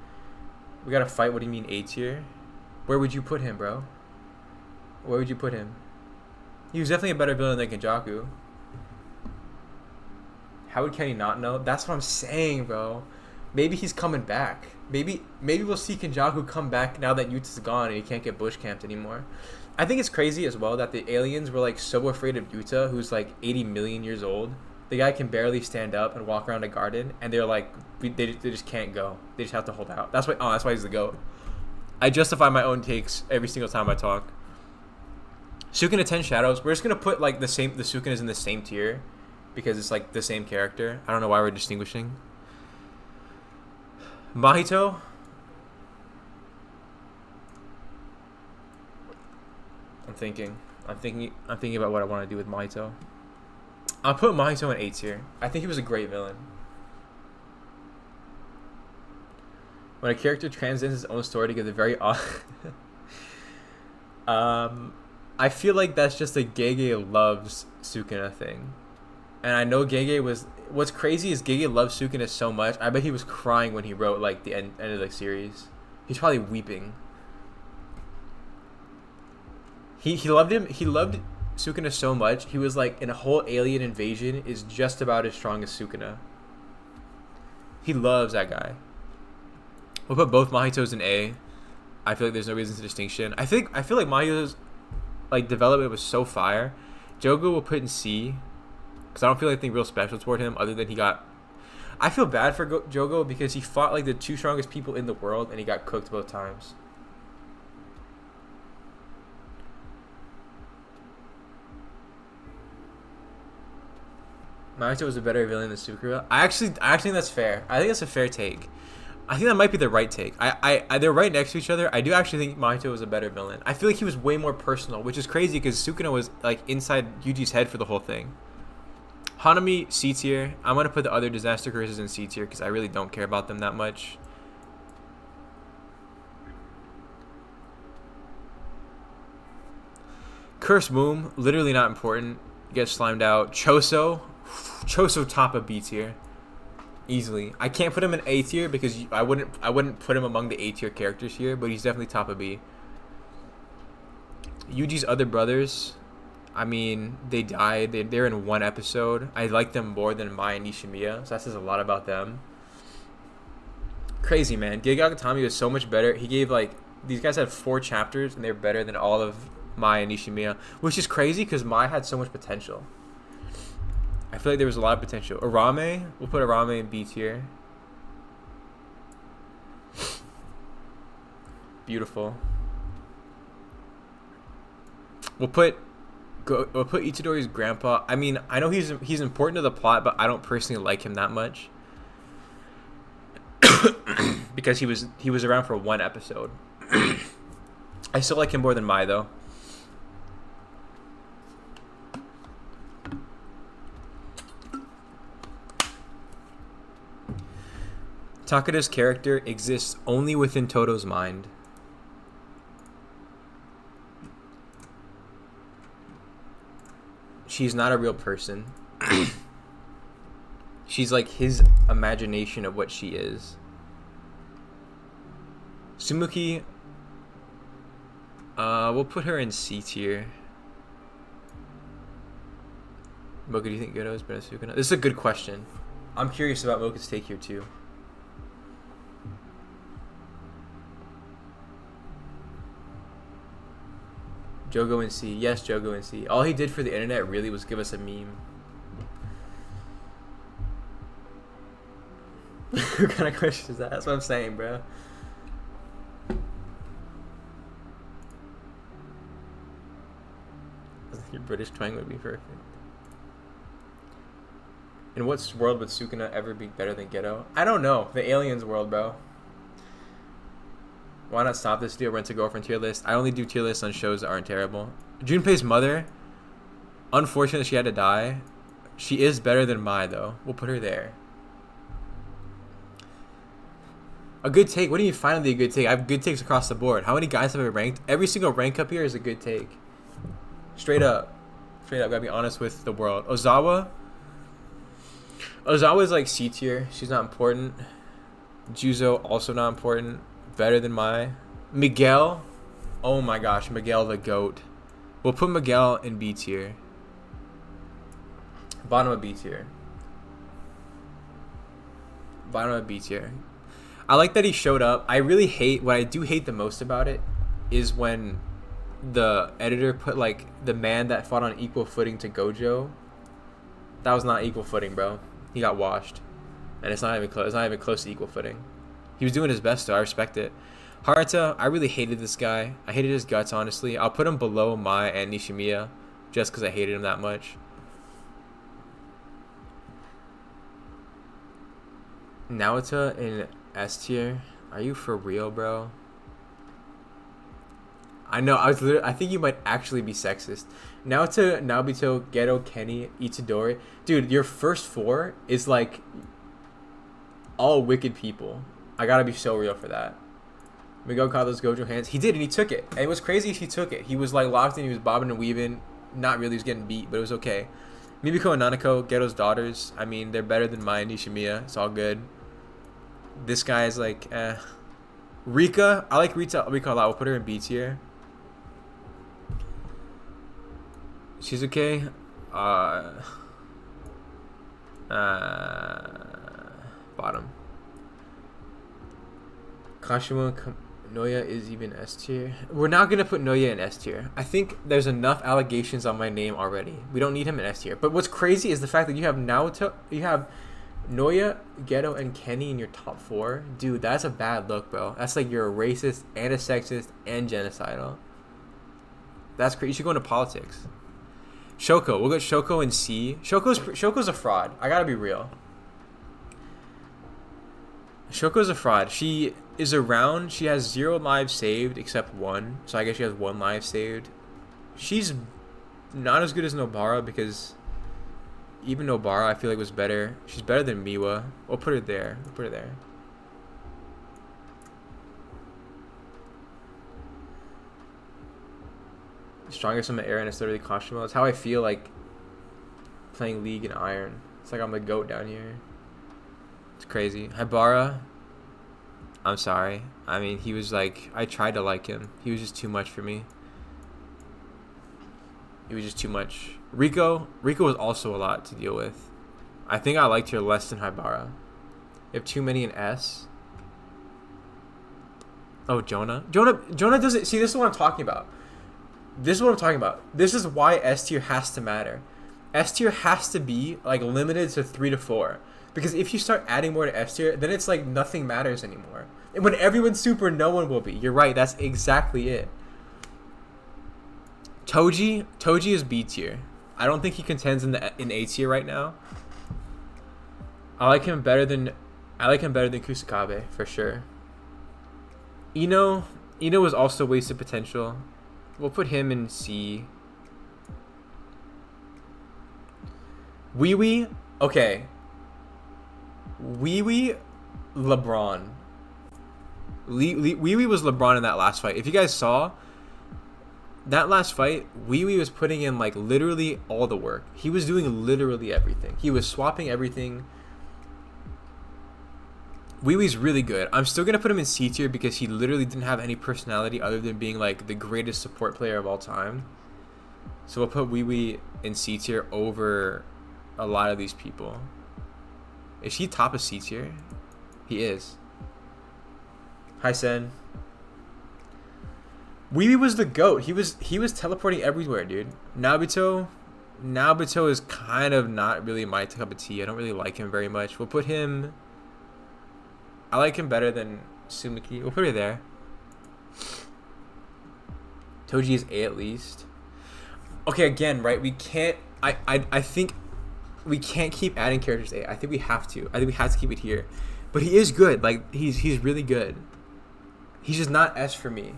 We gotta fight. What do you mean A tier? Where would you put him, bro? Where would you put him? He was definitely a better villain than Kenjaku. How would Kenny not know? That's what I'm saying, bro. Maybe he's coming back. Maybe we'll see Kenjaku come back now that Yuta's gone and he can't get bush camped anymore. I think it's crazy as well that the aliens were like so afraid of Yuta, who's like 80 million years old. The guy can barely stand up and walk around a garden, and they're like, they just can't go. They just have to hold out. That's why he's the GOAT. I justify my own takes every single time I talk. Sukuna 10 Shadows. We're just gonna put like the Sukunas in the same tier because it's like the same character. I don't know why we're distinguishing. Mahito. I'm thinking about what I want to do with Mahito. I'll put Mahito in A tier. I think he was a great villain. When a character transcends his own story to give the very I feel like that's just a Gege loves Sukuna thing. And I know Gege was... What's crazy is Gege loves Sukuna so much. I bet he was crying when he wrote like the end of the series. He's probably weeping. He loved him. He loved Sukuna so much. He was like, in a whole alien invasion is just about as strong as Sukuna. He loves that guy. We'll put both Mahitos in A. I feel like there's no reason to distinction. I feel like Mahito's like development was so fire. Jogo will put in C because I don't feel like anything real special toward him other than he got... I feel bad for Jogo because he fought like the two strongest people in the world and he got cooked both times. Mahito was a better villain than Sukuna. I actually think that's fair. I think that's a fair take. I think that might be the right take. They're right next to each other. I do actually think Mahito was a better villain. I feel like he was way more personal, which is crazy because Sukuna was like inside Yuji's head for the whole thing. Hanami, C tier. I'm going to put the other disaster curses in C tier because I really don't care about them that much. Curse Moom, literally not important. Gets slimed out. Choso top of B tier. Easily. I can't put him in A tier because I wouldn't put him among the A tier characters here, but he's definitely top of B. Yuji's other brothers, I mean, they died. They're in one episode. I like them more than Mai and Nishimiya, so that says a lot about them. Crazy, man. Gege Akutami was so much better. He gave like... These guys had 4 chapters, and they're better than all of Mai and Nishimiya, which is crazy because Mai had so much potential. I feel like there was a lot of potential. Arame, we'll put Arame in B tier. Beautiful. We'll put Itadori's grandpa. I mean, I know he's important to the plot, but I don't personally like him that much because he was around for 1 episode. I still like him more than Mai though. Takada's character exists only within Toto's mind. she's not a real person. She's like his imagination of what she is. Sumuki, we'll put her in C tier. Mocha, do you think Goto is better than Sukuna? This is a good question. I'm curious about Mocha's take here too. Jogo in C. Yes, Jogo in C. All he did for the internet really was give us a meme. What kind of question is that? That's what I'm saying, bro. Your British twang would be perfect. In what world would Sukuna ever be better than Geto? I don't know. The aliens world, bro. Why not stop this deal? Rent a girlfriend tier list. I only do tier lists on shows that aren't terrible. Junpei's mother. Unfortunately, she had to die. She is better than Mai, though. We'll put her there. A good take? What do you mean finally a good take? I have good takes across the board. How many guys have I ranked? Every single rank up here is a good take. Straight up. Straight up. Gotta be honest with the world. Ozawa is like C tier. She's not important. Juzo, also not important. Better than Mai. Miguel. Oh my gosh. Miguel the GOAT. We'll put Miguel in B tier. Bottom of B tier. Bottom of B tier. I like that he showed up. I really hate, what I do hate the most about it is when the editor put like the man that fought on equal footing to Gojo. That was not equal footing, bro. He got washed. And it's not even close. It's not even close to equal footing. He was doing his best, though. I respect it. Haruta, I really hated this guy. I hated his guts, honestly. I'll put him below Mai and Nishimiya just because I hated him that much. Naota in S tier. Are you for real, bro? I know. I think you might actually be sexist. Naota, Naobito, Geto, Kenny, Itadori. Dude, your first four is like all wicked people. I gotta be so real for that. Miguel caught those Gojo hands. He did, and he took it. And it was crazy if he took it. He was like locked in. He was bobbing and weaving. Not really. He was getting beat, but it was okay. Mimiko and Nanako, Geto's daughters. I mean, they're better than Mai and Nishimiya. It's all good. This guy is like, eh. Rika, I like Rika a lot. We'll put her in B tier. She's okay. Bottom. Kashima Noya is even S tier. We're not gonna put Noya in S tier. I think there's enough allegations on my name already. We don't need him in S tier. But what's crazy is the fact that you have Naoto, you have Noya, Geto, and Kenny in your top four. Dude, that's a bad look, bro. That's like you're a racist and a sexist and genocidal. That's crazy. You should go into politics. Shoko. We'll get Shoko in C. Shoko's a fraud. I gotta be real. Shoko's a fraud. She is around. She has 0 lives saved except 1. So I guess she has 1 life saved. She's not as good as Nobara because even Nobara I feel like was better. She's better than Miwa. We'll put her there. We'll put her there. Strongest on the air and it's literally Kashima. That's how I feel like playing League and Iron. It's like I'm the GOAT down here. It's crazy. Haibara, I'm sorry. I mean, he was like, I tried to like him. He was just too much for me. He was just too much. Rico was also a lot to deal with. I think I liked her less than Haibara. You have too many in S. Oh, Jonah doesn't, see, this is what I'm talking about. This is why S tier has to matter. S tier has to be like limited to 3 to 4. Because if you start adding more to S tier, then it's like nothing matters anymore. And when everyone's super, no one will be. You're right. That's exactly it. Toji is B tier. I don't think he contends in A tier right now. I like him better than Kusakabe for sure. Ino was also wasted potential. We'll put him in C. Wee okay. Wee LeBron. Wee was LeBron in that last fight. If you guys saw, that last fight, Wee Wee was putting in like literally all the work. He was doing literally everything. He was swapping everything. Wee Wee's really good. I'm still gonna put him in C tier because he literally didn't have any personality other than being like the greatest support player of all time. So we'll put Wee Wee in C tier over a lot of these people. Is he top of C tier? He is. Hi Sen. Wee Wee was the GOAT. He was teleporting everywhere, dude. Naruto is kind of not really my cup of tea. I don't really like him very much. We'll put him. I like him better than Sumiki. We'll put it there. Toji is A at least. Okay, again, right? We can't. I think we can't keep adding characters A. I think we have to. I think we have to keep it here. But he is good. Like he's really good. He's just not S for me.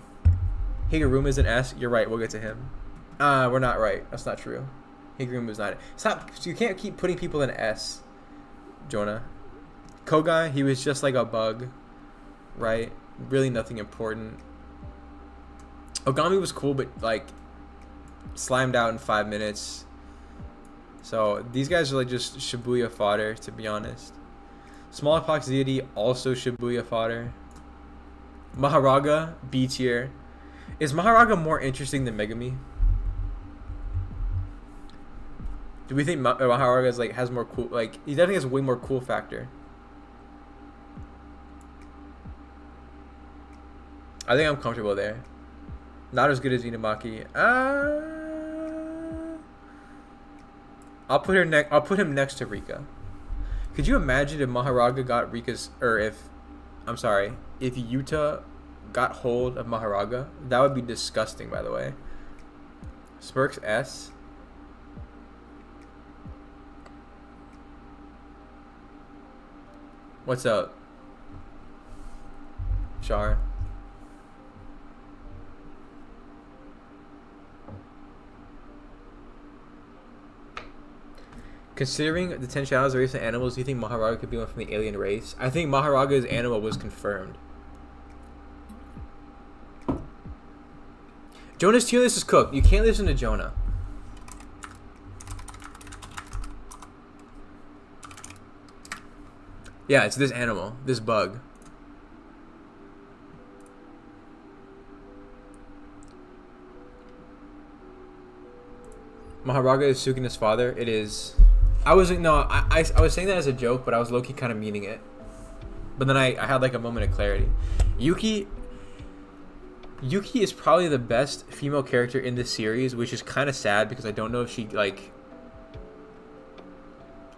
Higuruma's an S. You're right. We'll get to him. We're not right. That's not true. Higuruma's not. Stop. You can't keep putting people in S. Jonah. Kogai, he was just like a bug, right? Really nothing important. Ogami was cool, but like slimed out in 5 minutes. So these guys are like just Shibuya fodder, to be honest. Smallpox Deity, also Shibuya fodder. Maharaga, B tier. Is Maharaga more interesting than Megami? Do we think Maharaga is like has more cool? Like he definitely has way more cool factor. I think I'm comfortable there. Not as good as Inumaki. I'll put him next to Rika. Could you imagine if Maharaga got Rika's, or if Yuta got hold of Maharaga? That would be disgusting, by the way. Spurks S. What's up, Char? Considering the 10 shadows of race of animals, do you think Maharaga could be one from the alien race? I think Maharaga's animal was confirmed. Jonah's tier list is cooked. You can't listen to Jonah. Yeah, it's this animal, this bug. Maharaga is Sukina's father. It is. I was saying that as a joke, but I was low-key kind of meaning it. But then I had like a moment of clarity. Yuki is probably the best female character in this series, which is kind of sad because I don't know if she like.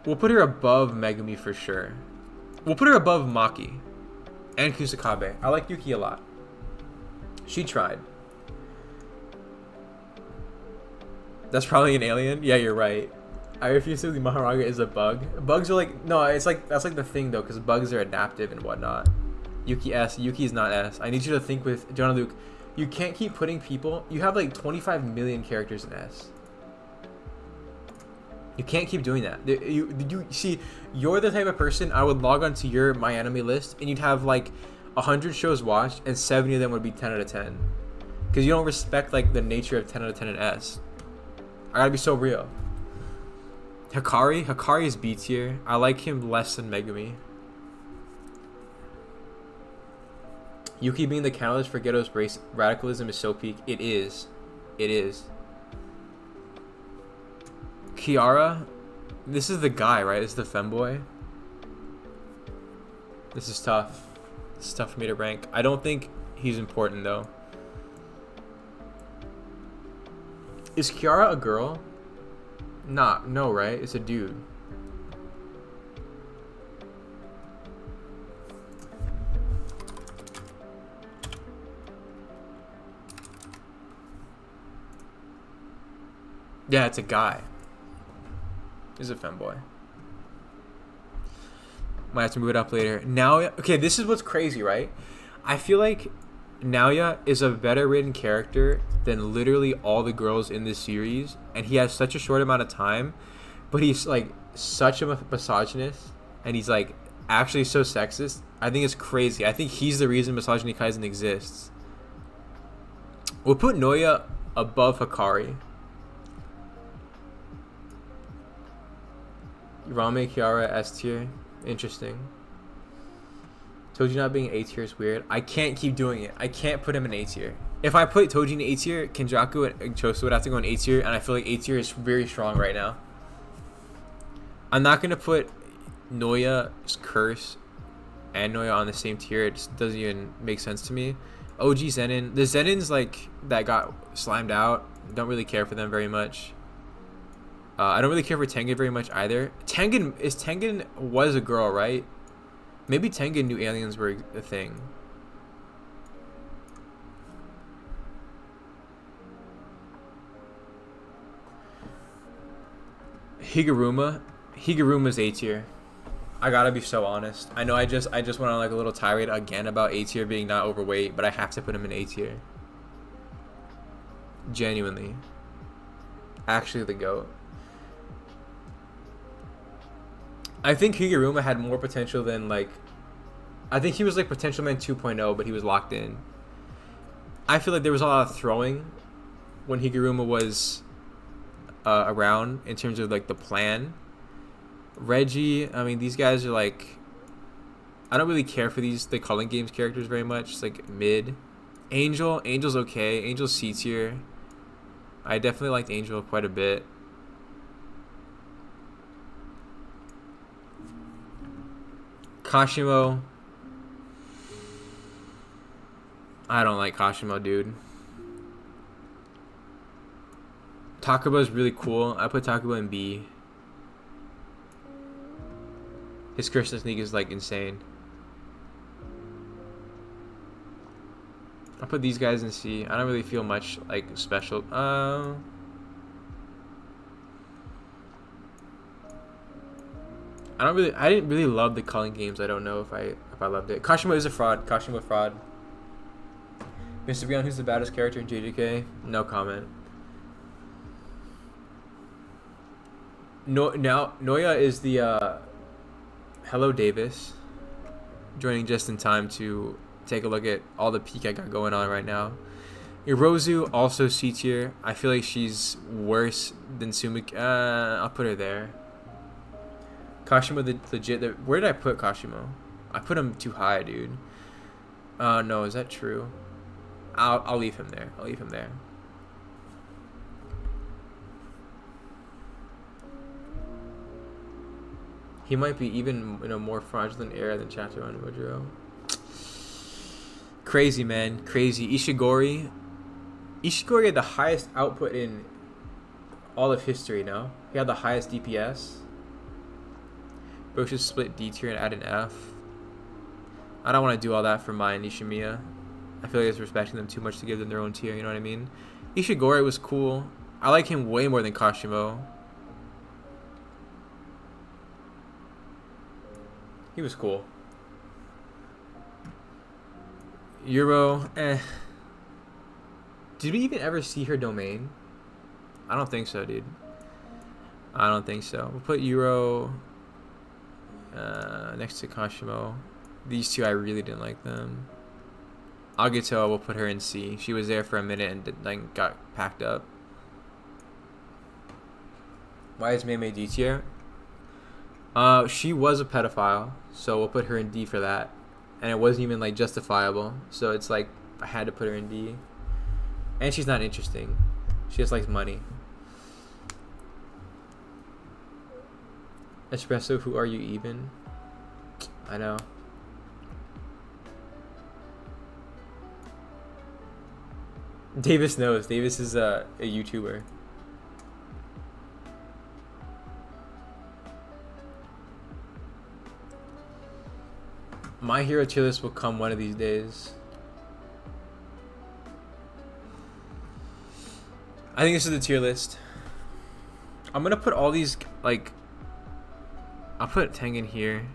We'll put her above Megumi for sure. We'll put her above Maki and Kusakabe. I like Yuki a lot. She tried. That's probably an alien. Yeah, you're right. I refuse to believe Maharaga is a bug. Bugs are like it's like that's like the thing though, because bugs are adaptive and whatnot. Yuki S. Yuki is not S. I need you to think with Jonah Luke. You can't keep putting people. You have like 25 million characters in S. You can't keep doing that. You see, you're the type of person I would log onto your My Anime list and you'd have like 100 shows watched and 70 of them would be 10 out of 10. Because you don't respect like the nature of 10 out of 10 in S. I gotta be so real. Hikari is B tier. I like him less than Megumi. Yuki being the catalyst for Ghetto's radicalism is so peak. It is. It is. Kiara, this is the guy, right? This is the femboy. This is tough. This is tough for me to rank. I don't think he's important though. Is Kiara a girl? No, right? It's a dude. Yeah, it's a guy. He's a femboy. Might have to move it up later. Now, okay, this is what's crazy, right? I feel like Naoya is a better written character than literally all the girls in this series, and he has such a short amount of time, but he's like such a misogynist, and he's like actually so sexist. I think it's crazy. I think he's the reason Misogyny Kaisen exists. We'll put Naoya above Hikari. Rame Kiara S tier. Interesting. Toji not being A tier is weird. I can't keep doing it. I can't put him in A tier. If I put Toji in A tier, Kenjaku and Chosu would have to go in A tier, and I feel like A tier is very strong right now. I'm not gonna put Noya's Curse and Noya on the same tier. It just doesn't even make sense to me. OG Zenin. The Zenins like that got slimed out. Don't really care for them very much. I don't really care for Tengen very much either. Tengen was a girl, right? Maybe Tengen knew aliens were a thing. Higuruma's A tier. I gotta be so honest. I know I just went on like a little tirade again about A tier being not overweight, but I have to put him in A tier. Genuinely. Actually the GOAT. I think Higuruma had more potential than like... I think he was like Potential Man 2.0, but he was locked in. I feel like there was a lot of throwing when Higuruma was around in terms of like the plan. Reggie, I mean, these guys are like... I don't really care for the Culling Games characters very much. It's like mid. Angel's okay. Angel's C tier. I definitely liked Angel quite a bit. Kashimo. I don't like Kashimo, dude. Takuba is really cool. I put Takuba in B. His curse technique is like insane. I'll put these guys in C. I don't really feel much like special. I didn't really love the Culling Games. I don't know if I loved it. Kashimo is a fraud. Kashimo fraud. Mr. Beyond, who's the baddest character in JJK? No comment. Noya is the Hello Davis, joining just in time to take a look at all the peak I got going on right now. Irozu, also C tier. I feel like she's worse than Sumik. I'll put her there. Kashimo, where did I put Kashimo? I put him too high, dude. No, is that true? I'll leave him there. I'll leave him there. He might be even more fraudulent era than Chateau and Woodrow. Crazy, man. Crazy. Ishigori had the highest output in all of history, no? He had the highest DPS. Bro should split D tier and add an F. I don't want to do all that for Mai and Nishimiya. I feel like it's respecting them too much to give them their own tier, you know what I mean? Ishigori was cool. I like him way more than Kashimo. He was cool. Euro, Did we even ever see her domain? I don't think so, dude. I don't think so. We'll put Euro next to Kashimo. These two, I really didn't like them. Agito, we'll put her in C. She was there for a minute and then got packed up. Why is Mei D tier? She was a pedophile, so we'll put her in D for that. And it wasn't even like justifiable, so it's like I had to put her in D. And she's not interesting. She just likes money. Espresso, who are you even? I know. Davis knows. Davis is a YouTuber. My hero tier list will come one of these days. I think this is the tier list. I'm gonna put all these like. I'll put Tengen here.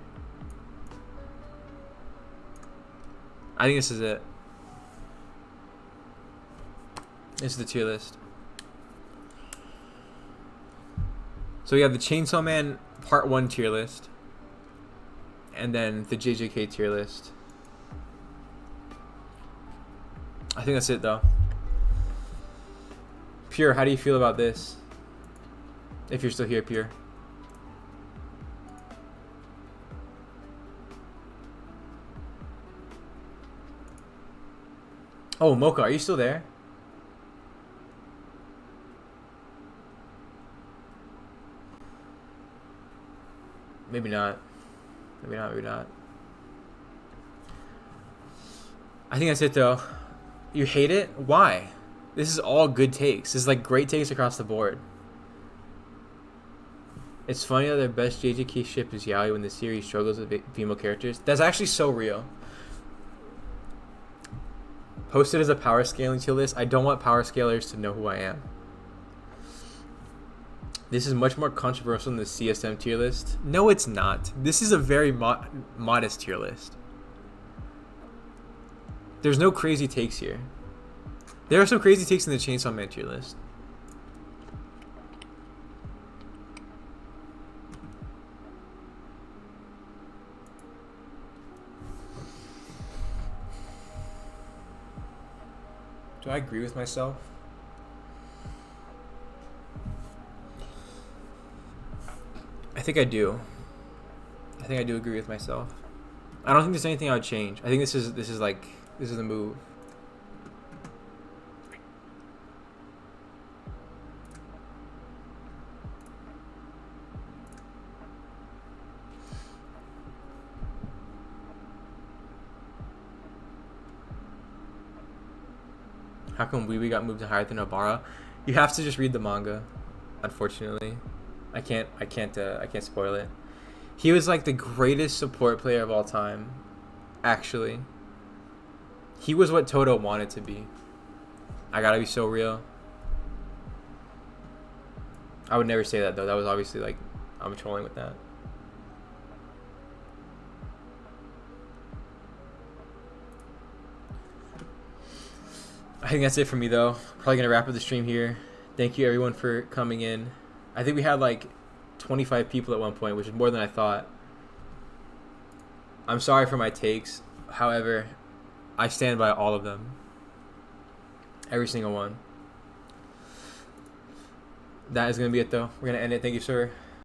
I think this is it. This is the tier list. So we have the Chainsaw Man Part 1 tier list. And then the JJK tier list. I think that's it though. Pure, how do you feel about this? If you're still here, Pure. Oh, Mocha, are you still there? Maybe not. Maybe not, maybe not. I think that's it, though. You hate it? Why? This is all good takes. This is like great takes across the board. It's funny that their best JJK ship is Yaoi when the series struggles with female characters. That's actually so real. Posted as a power scaling tier list. I don't want power scalers to know who I am. This is much more controversial than the CSM tier list. No, it's not. This is a very modest tier list. There's no crazy takes here. There are some crazy takes in the Chainsaw Man tier list. Do I agree with myself? I think I do. I think I do agree with myself. I don't think there's anything I would change. I think this is the move. How come Weeby got moved to higher than Obara? You have to just read the manga. Unfortunately, I can't spoil it. He was like the greatest support player of all time. Actually, he was what Toto wanted to be. I gotta be so real. I would never say that though. That was obviously like I'm trolling with that. I think that's it for me though. Probably gonna wrap up the stream here. Thank you everyone for coming in. I think we had like 25 people at one point, which is more than I thought. I'm sorry for my takes. However, I stand by all of them. Every single one. That is gonna be it though. We're gonna end it. Thank you, sir.